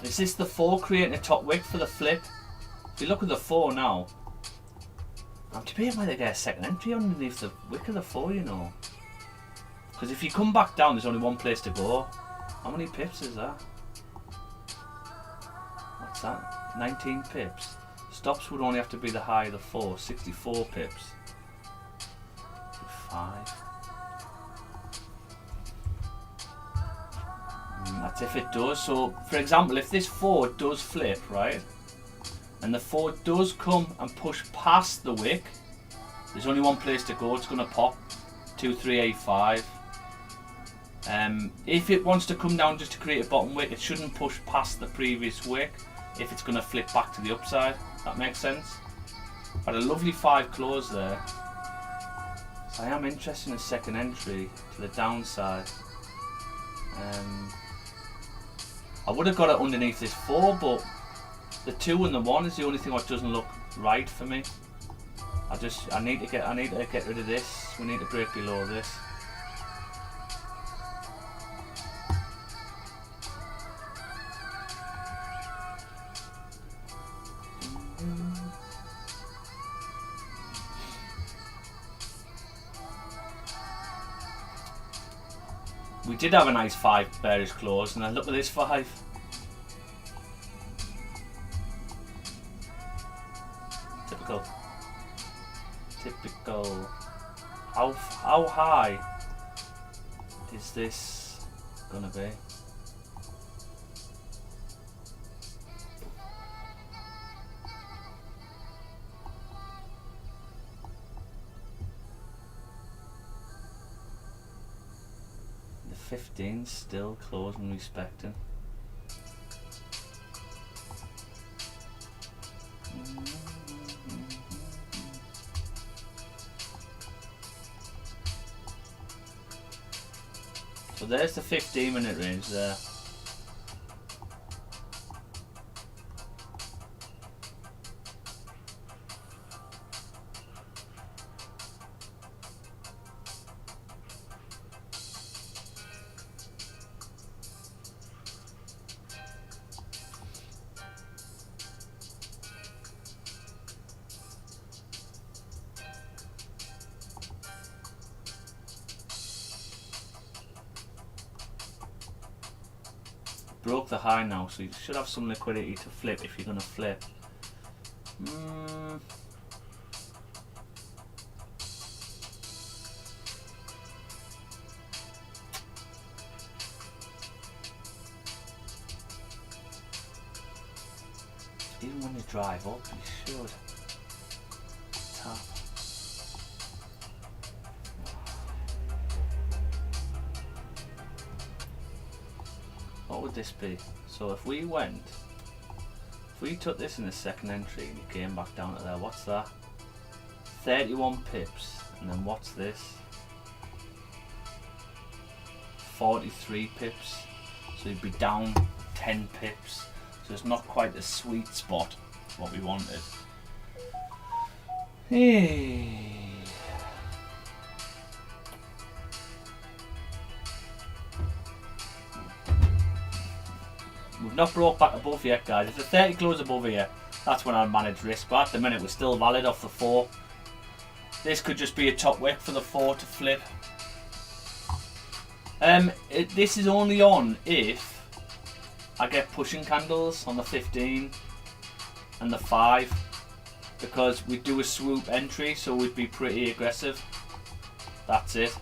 Is this the 4 creating a top wick for the flip? If you look at the 4 now, I'm debating whether to get a second entry underneath the wick of the 4, you know. Because if you come back down, there's only one place to go. How many pips is that? What's that? 19 pips. Stops would only have to be the high of the 4, 64 pips. 5. That's if it does. So, for example, if this 4 does flip, right? And the 4 does come and push past the wick, there's only one place to go. It's going to pop 2385. If it wants to come down just to create a bottom wick, it shouldn't push past the previous wick if it's going to flip back to the upside. That makes sense. Had a lovely 5 close there. So I am interested in a second entry to the downside. I would have got it underneath this 4, but the 2 and the 1 is the only thing that doesn't look right for me. I need to get rid of this. We need to break below this. We did have a nice 5 bearish close, and then look at this 5. Typical. How high is this gonna be? The 15 still closing respecting. So there's the 15-minute range there. Broke the high now, so you should have some liquidity to flip if you're going to flip. Even when you drive up, you should tap. What would this be? So if we took this in the second entry and you came back down to there, what's that? 31 pips, and then what's this? 43 pips, so you'd be down 10 pips, so it's not quite the sweet spot what we wanted. Hey. We've not broke back above yet, guys. If the 30 close above here, that's when I'd manage risk, but at the minute we're still valid off the 4. This could just be a top wick for the 4 to flip. This is only on if I get pushing candles on the 15 and the 5, because we do a swoop entry, so we'd be pretty aggressive. That's it.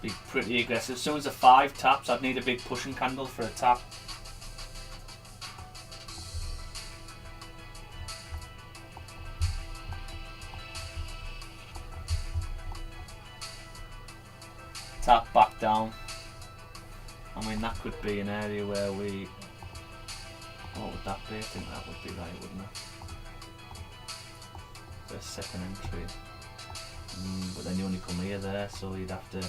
Be pretty aggressive. As soon as the 5 taps, I'd need a big pushing candle for a tap. Tap back down. I mean, that could be an area where we... What would that be? I think that would be right, wouldn't it? The second entry. But then you only come here there, so you'd have to...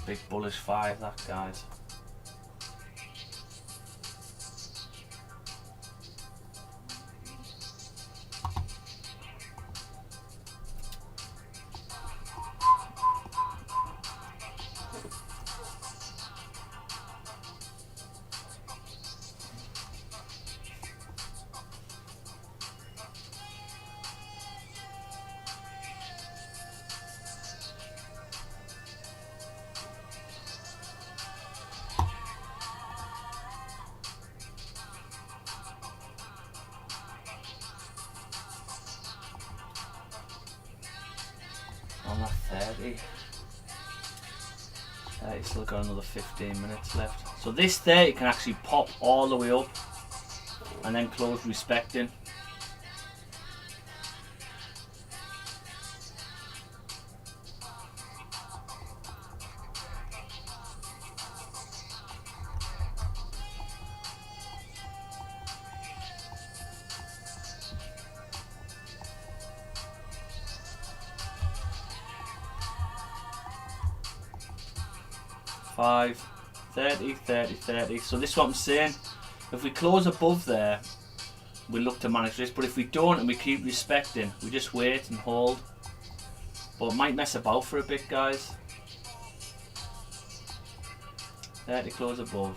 Big bullish 5, that, guys. On that 30. Still got another 15 minutes left. So this 30 can actually pop all the way up and then close respecting. Five, 30, 30, 30. So this is what I'm saying. If we close above there, we look to manage this. But if we don't and we keep respecting, we just wait and hold. But it might mess about for a bit, guys. 30 close above.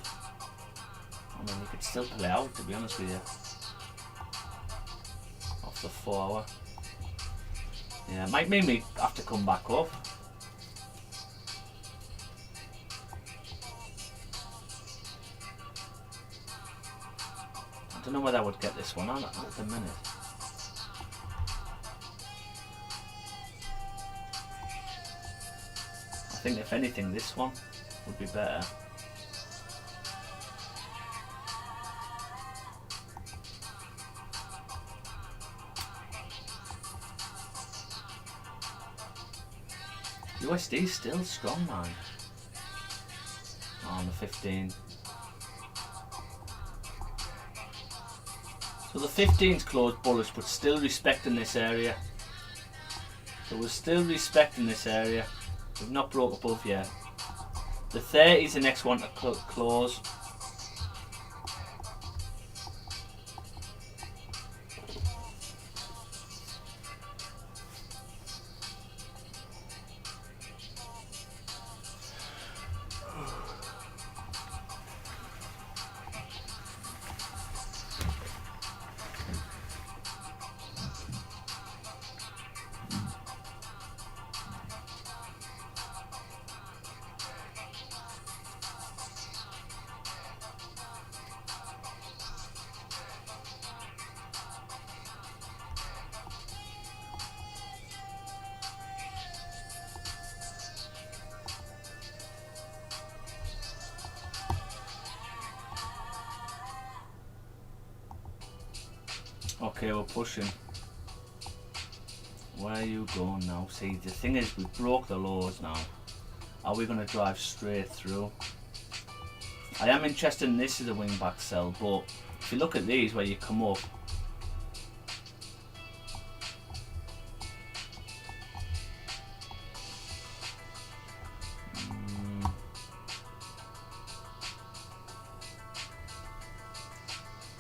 I mean, you could still play out, to be honest with you. Off the 4 hour. Yeah, it might mean we have to come back up. I don't know whether I would get this one on at the minute. think if anything this one would be better. USD is still strong, man. On the 15. So the 15's closed bullish, but still respecting this area. So we're still respecting this area. We've not broke above yet. The 30's the next one to close. Okay, we're pushing. Where are you going now? See, the thing is, we broke the lows now. Are we going to drive straight through? I am interested in this as a wing back sell, but if you look at these where you come up,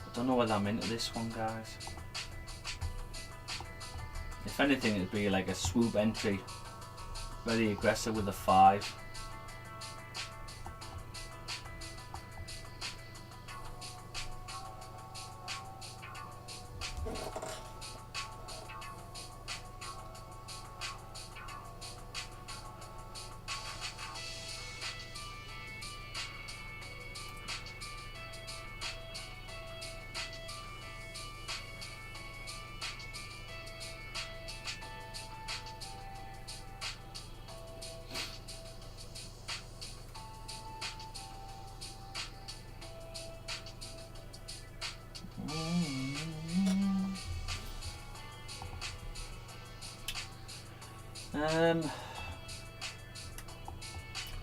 I don't know whether I'm into this one, guys. If anything, it'd be like a swoop entry, very aggressive with a 5.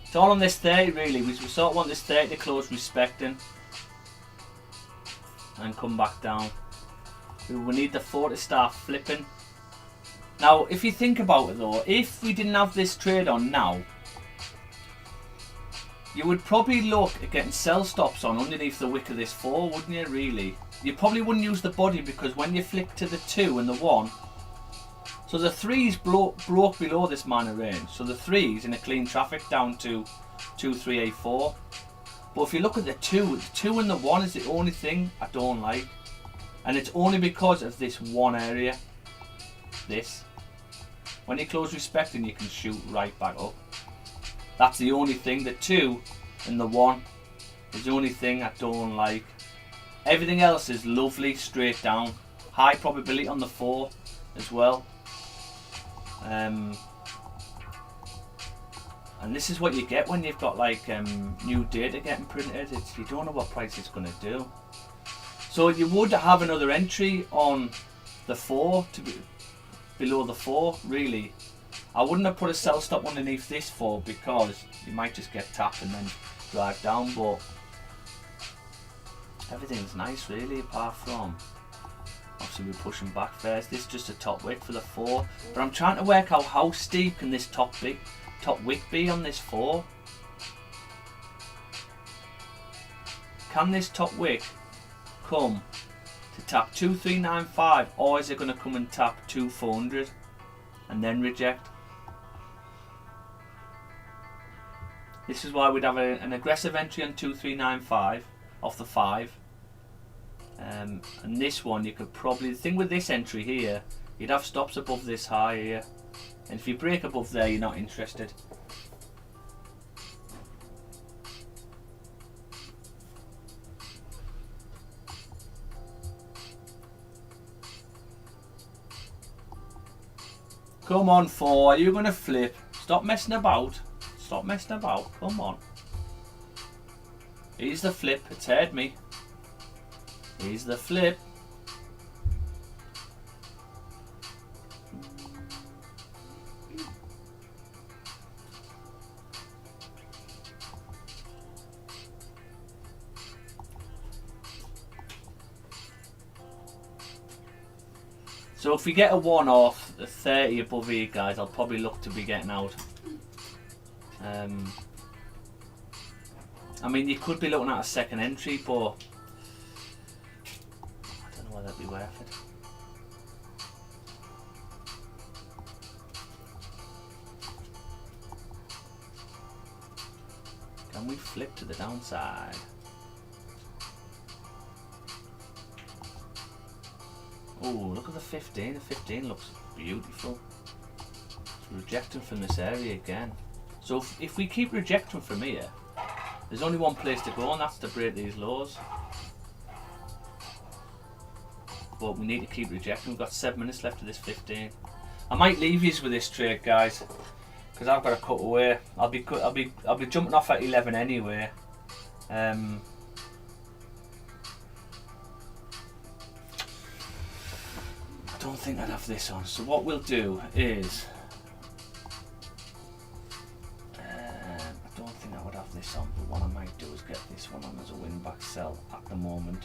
It's all on this 30 really. We sort of want this 30 to close respecting and come back down. We need the 4 to start flipping. Now if you think about it though, if we didn't have this trade on now, you would probably look at getting sell stops on underneath the wick of this 4, wouldn't you really? You probably wouldn't use the body, because when you flick to the 2 and the 1, so the 3's broke below this minor range. So the 3's in a clean traffic down to 2384. But if you look at the 2 and the 1 is the only thing I don't like. And it's only because of this one area. This. When you close respecting, you can shoot right back up. That's the only thing. The 2 and the 1 is the only thing I don't like. Everything else is lovely, straight down. High probability on the 4 as well. And this is what you get when you've got like new data getting printed. You don't know what price it's going to do. So you would have another entry on the 4 to be below the 4 really. I wouldn't have put a sell stop underneath this 4 because you might just get tapped and then drive down, but everything's nice really, apart from obviously we're pushing back first. This is just a top wick for the 4, but I'm trying to work out how steep can this top wick be on this 4. Can this top wick come to tap 2395, or is it going to come and tap 2400 and then reject? This is why we'd have an aggressive entry on 2395 off the 5. And this one you could probably, the thing with this entry here, you'd have stops above this high here, and if you break above there you're not interested. Come on 4, are you going to flip? Stop messing about. Stop messing about. Come on. Here's the flip. It's heard me. Here's the flip. So if we get a 1 off the 30 above here, guys, I'll probably look to be getting out. I mean, you could be looking at a second entry, but I don't know whether that'd be worth it. Can we flip to the downside? Oh, look at the 15. The 15 looks beautiful. It's rejecting from this area again. So if we keep rejecting from here, there's only one place to go, and that's to break these lows. But we need to keep rejecting. We've got 7 minutes left of this 15. I might leave you with this trade, guys, because I've got to cut away. I'll be jumping off at 11 anyway. I don't think I'd have this on. So what we'll do is, I don't think I would have this on, but what I might do is get this one on as a win back sell at the moment.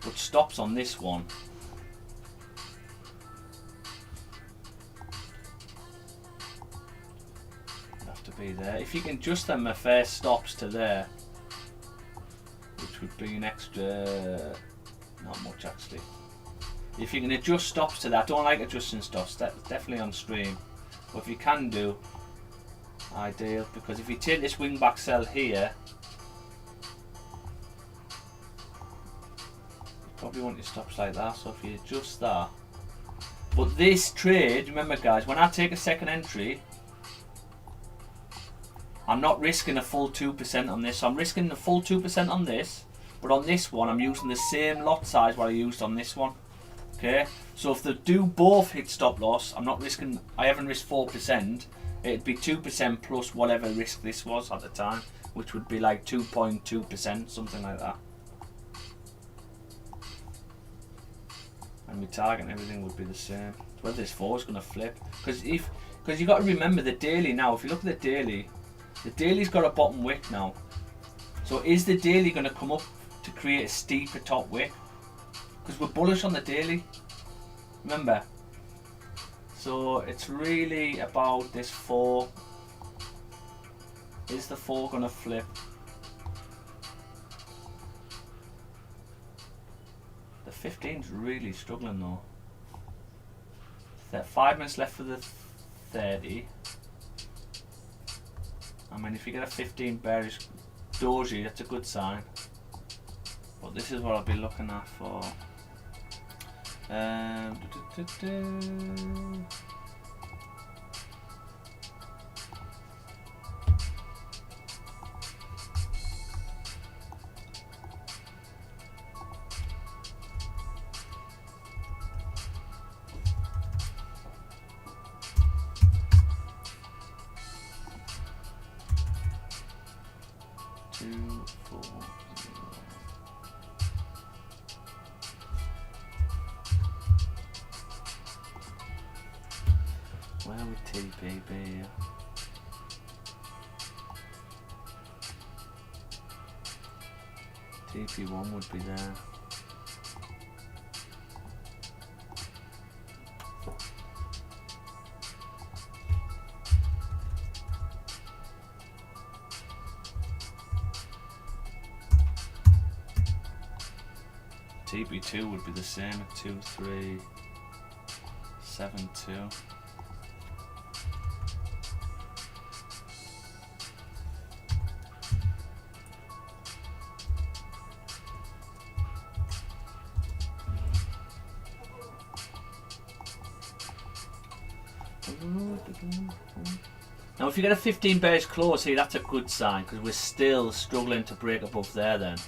But stops on this one. Have to be there. If you can adjust them first stops to there, which would be an extra, not much actually. If you can adjust stops to that, I don't like adjusting stops, that's definitely on stream. But if you can do, ideal, because if you take this wing back sell here, you probably want your stops like that, so if you adjust that. But this trade, remember guys, when I take a second entry, I'm not risking a full 2% on this, so I'm risking the full 2% on this, but on this one I'm using the same lot size what I used on this one. Okay, so if they do both hit stop loss, I'm not risking, I haven't risked 4%, it'd be 2% plus whatever risk this was at the time, which would be like 2.2%, something like that. And my target and everything would be the same. It's whether this 4 is going to flip, because you got to remember the daily now. If you look at the daily's got a bottom wick now. So is the daily going to come up to create a steeper top wick? Because we're bullish on the daily, remember. So it's really about this 4. Is the 4 going to flip? The 15's really struggling though. 5 minutes left for the 30. I mean, if you get a 15 bearish doji, that's a good sign. But this is what I'll be looking at for. Where would TP be? TP1 would be there. TP2 would be the same at 2372. Now if you get a 15 bearish close here, that's a good sign, because we're still struggling to break above there then.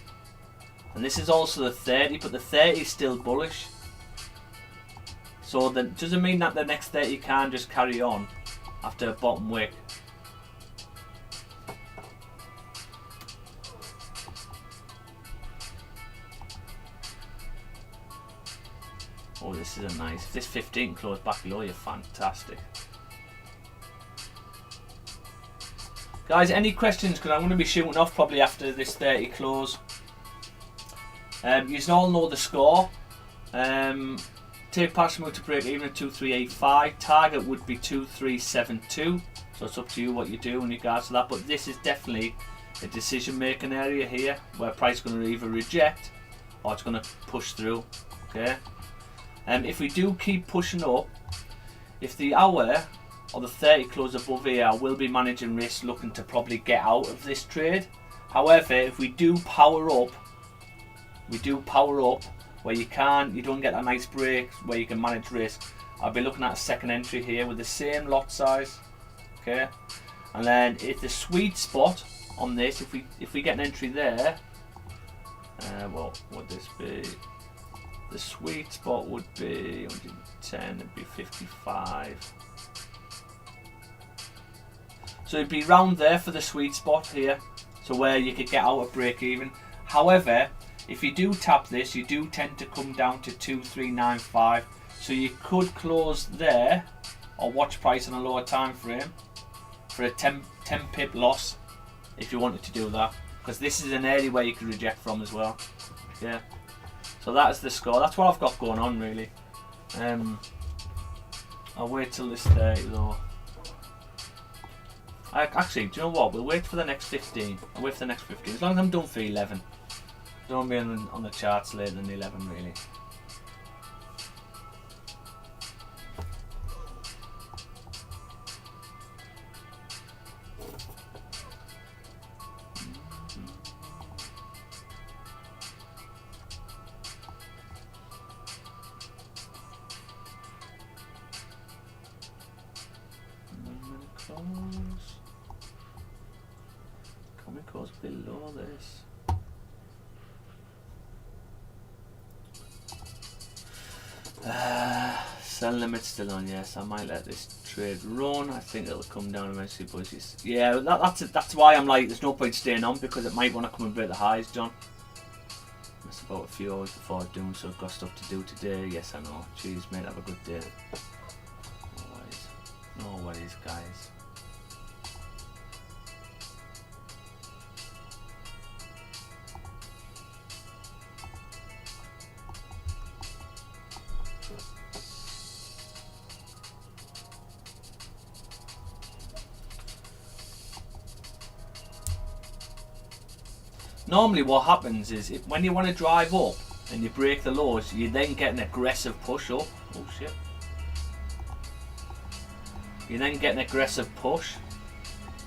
And this is also the 30, but the 30 is still bullish. So that doesn't mean that the next 30 can just carry on after a bottom wick. Oh, this is a nice. If this 15 close back below, you're fantastic. Guys, any questions? Because I'm going to be shooting off probably after this 30 close. You all know the score. Take partial move to break even at 2385. Target would be 2372. So it's up to you what you do in regards to that. But this is definitely a decision making area here where price is going to either reject or it's going to push through. Okay. If we do keep pushing up, if the hour or the 30 close above here, I will be managing risk, looking to probably get out of this trade. However, if we do power up where you don't get a nice break where you can manage risk, I'll be looking at a second entry here with the same lot size. Okay, and then if the sweet spot on this, if we get an entry there, what would this be? The sweet spot would be 110, it'd be 55. So it'd be round there for the sweet spot here. So where you could get out of break even. However, if you do tap this, you do tend to come down to 2395. So you could close there or watch price on a lower time frame for a 10 pip loss if you wanted to do that. Because this is an area where you could reject from as well. Yeah. So that is the score. That's what I've got going on really. I'll wait till this 30 though. Actually, do you know what? We'll wait for the next 15. I'll wait for the next 15. As long as I'm done for 11. Don't be on the charts later than 11 really. Coming close below this. Sell limit still on, yes. I might let this trade run. I think it'll come down eventually, boys. Yeah, that's why I'm like, there's no point staying on because it might want to come and break the highs, John. That's about a few hours before doing so. I've got stuff to do today. Yes, I know. Jeez, mate, have a good day. No worries, guys. Normally what happens is when you want to drive up and you break the lows, you then get an aggressive push up. Oh shit. You then get an aggressive push.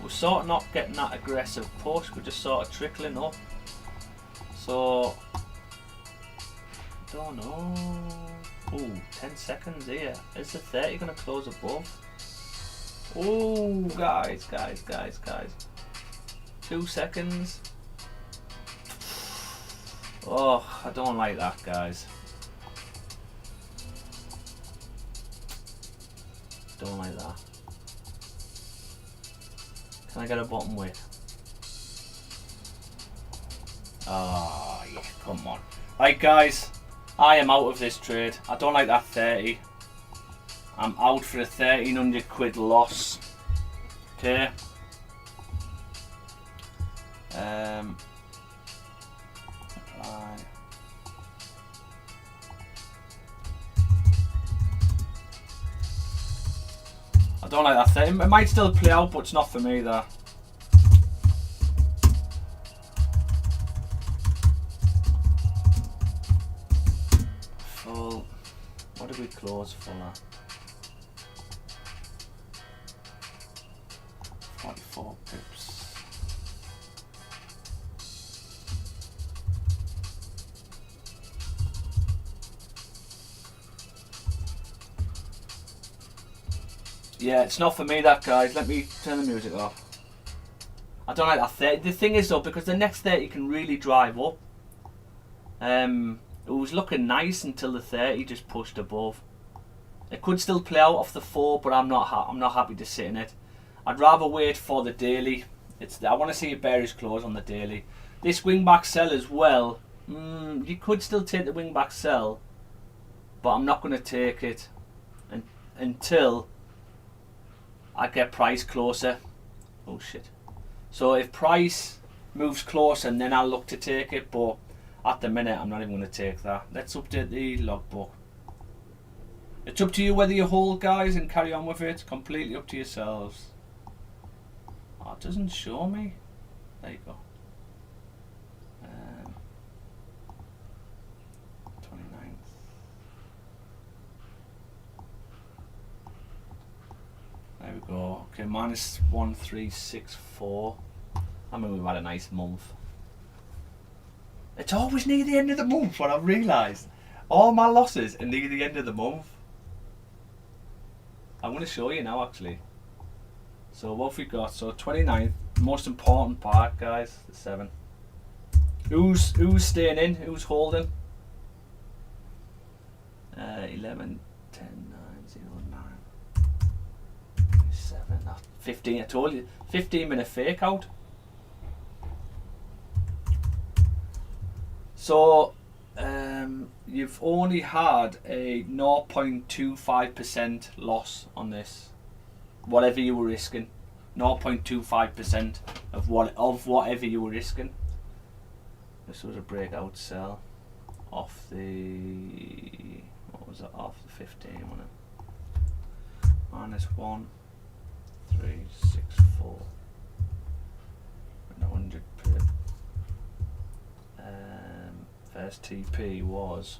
We're sort of not getting that aggressive push, we're just sort of trickling up. So, don't know. Oh, 10 seconds here. Is the 30 going to close above? Oh, guys. 2 seconds. Oh, I don't like that, guys. Don't like that. Can I get a bottom wick? Oh, yeah, come on. Right, guys, I am out of this trade. I don't like that 30. I'm out for a 1300 quid loss. Okay. Apply. I don't like that 30. It might still play out, but it's not for me there. Full. What did we close for that? 44 pips. Yeah, it's not for me that, guys. Let me turn the music off. I don't like that 30. The thing is though, because the next 30 can really drive up. It was looking nice until the 30 just pushed above. It could still play out off the 4, but I'm not happy to sit in it. I'd rather wait for the daily. I want to see a bearish close on the daily. This wing back sell as well. You could still take the wing back sell, but I'm not going to take it until I get price closer. Oh shit. So if price moves closer, and then I'll look to take it, but at the minute I'm not even going to take that. Let's update the logbook. It's up to you whether you hold, guys, and carry on with it. Completely up to yourselves. Oh, it doesn't show me. There you go. 29th. There we go. Okay, minus 1364. I mean, we've had a nice month. It's always near the end of the month, what I've realised. All my losses are near the end of the month. I'm going to show you now, actually. So what have we got? So 29th, most important part, guys, the 7. Who's staying in? Who's holding? 11, 10, 9, 0, 9, 7, 15. I told you, 15-minute fake out. So you've only had a 0.25% loss on this, whatever you were risking. 0.25% of whatever you were risking. This was a breakout sell off the, what was it, off the 15, wasn't it? Minus 1, 3, 6, 4. 100 pip. First TP was,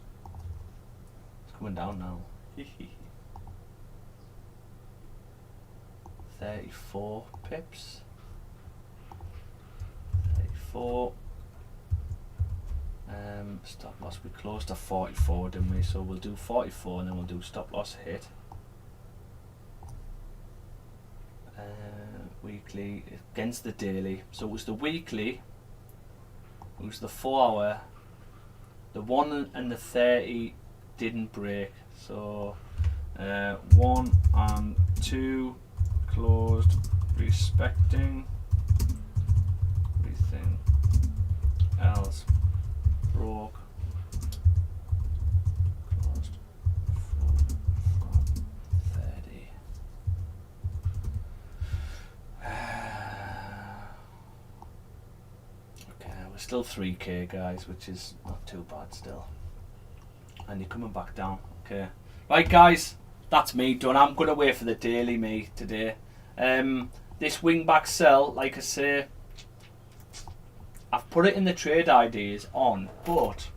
it's coming down now. 34 pips. 34. Stop loss, we closed at 44, didn't we? So we'll do 44 and then we'll do stop loss hit. Weekly against the daily. So it was the weekly, it was the 4 hour, the 1 and the 30 didn't break. So 1 and 2 closed respecting, everything else broke, closed from 30. Okay, we're still 3k, guys, which is not too bad still, and you're coming back down. Okay, right, guys, that's me done. I'm gonna wait for the daily, me, today. This wing back sell, like I say, I've put it in the trade ideas on, but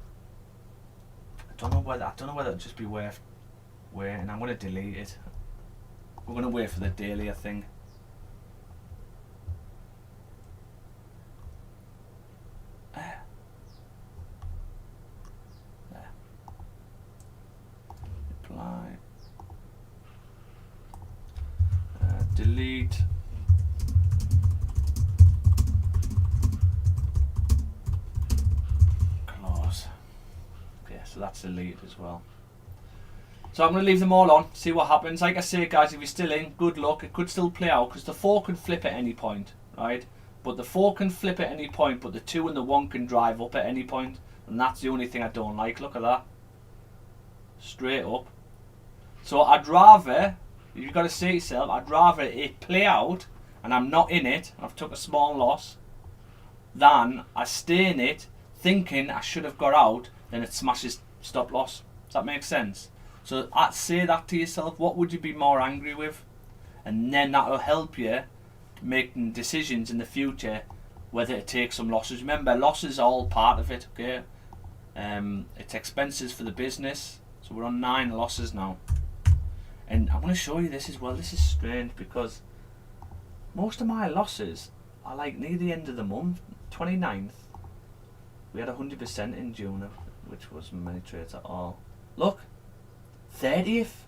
I don't know whether it'd just be worth waiting. I'm gonna delete it. We're gonna wait for the daily, I think. There. Apply. Delete. Close. Okay, so that's deleted as well. So I'm going to leave them all on, see what happens. Like I say, guys, if you're still in, good luck. It could still play out because the 4 can flip at any point, right? But the 4 can flip at any point, but the 2 and the 1 can drive up at any point. And that's the only thing I don't like. Look at that. Straight up. So I'd rather, you've got to say to yourself, I'd rather it play out and I'm not in it, I've took a small loss, than I stay in it thinking I should have got out, then it smashes stop loss. Does that make sense? So I'd say that to yourself, what would you be more angry with? And then that'll help you making decisions in the future whether to take some losses. Remember, losses are all part of it, okay? It's expenses for the business. So we're on 9 losses now. And I want to show you this as well. This is strange because most of my losses are like near the end of the month. 29th. We had 100% in June, which wasn't many trades at all. Look. 30th.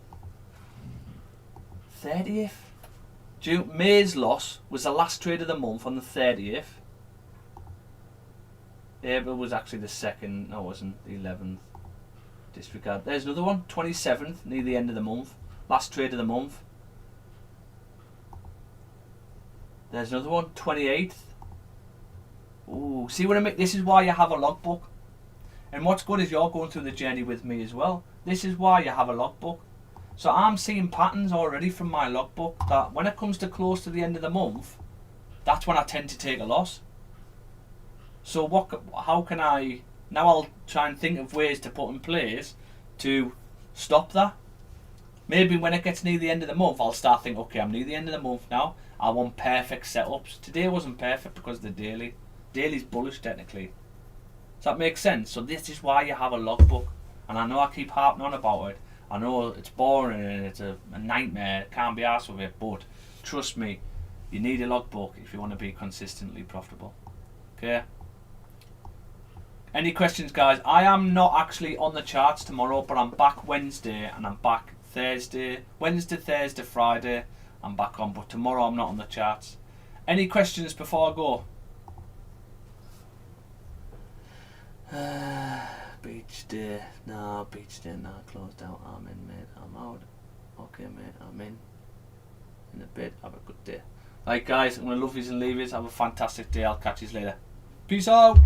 30th. June, May's loss was the last trade of the month on the 30th. April was actually the 2nd. No, it wasn't. The 11th. Disregard. There's another one. 27th, near the end of the month. Last trade of the month. There's another one, 28th. Ooh, see what I mean? This is why you have a logbook. And what's good is you're going through the journey with me as well. This is why you have a logbook. So I'm seeing patterns already from my logbook that when it comes to close to the end of the month, that's when I tend to take a loss. So how can I, now I'll try and think of ways to put in place to stop that. Maybe when it gets near the end of the month, I'll start thinking, okay, I'm near the end of the month now. I want perfect setups. Today wasn't perfect because of the daily. Daily's bullish technically. Does that make sense? So this is why you have a logbook. And I know I keep harping on about it. I know it's boring and it's a nightmare. Can't be arsed with it. But trust me, you need a logbook if you want to be consistently profitable. Okay? Any questions, guys? I am not actually on the charts tomorrow, but I'm back Wednesday and I'm back Thursday. Wednesday, Thursday, Friday, I'm back on. But tomorrow I'm not on the charts. Any questions before I go? Beach day. No, beach day now closed out. I'm in, mate. I'm out. Okay, mate. I'm in a bit. Have a good day. Right, guys. I'm going to love yous and leave yous. Have a fantastic day. I'll catch yous later. Peace out.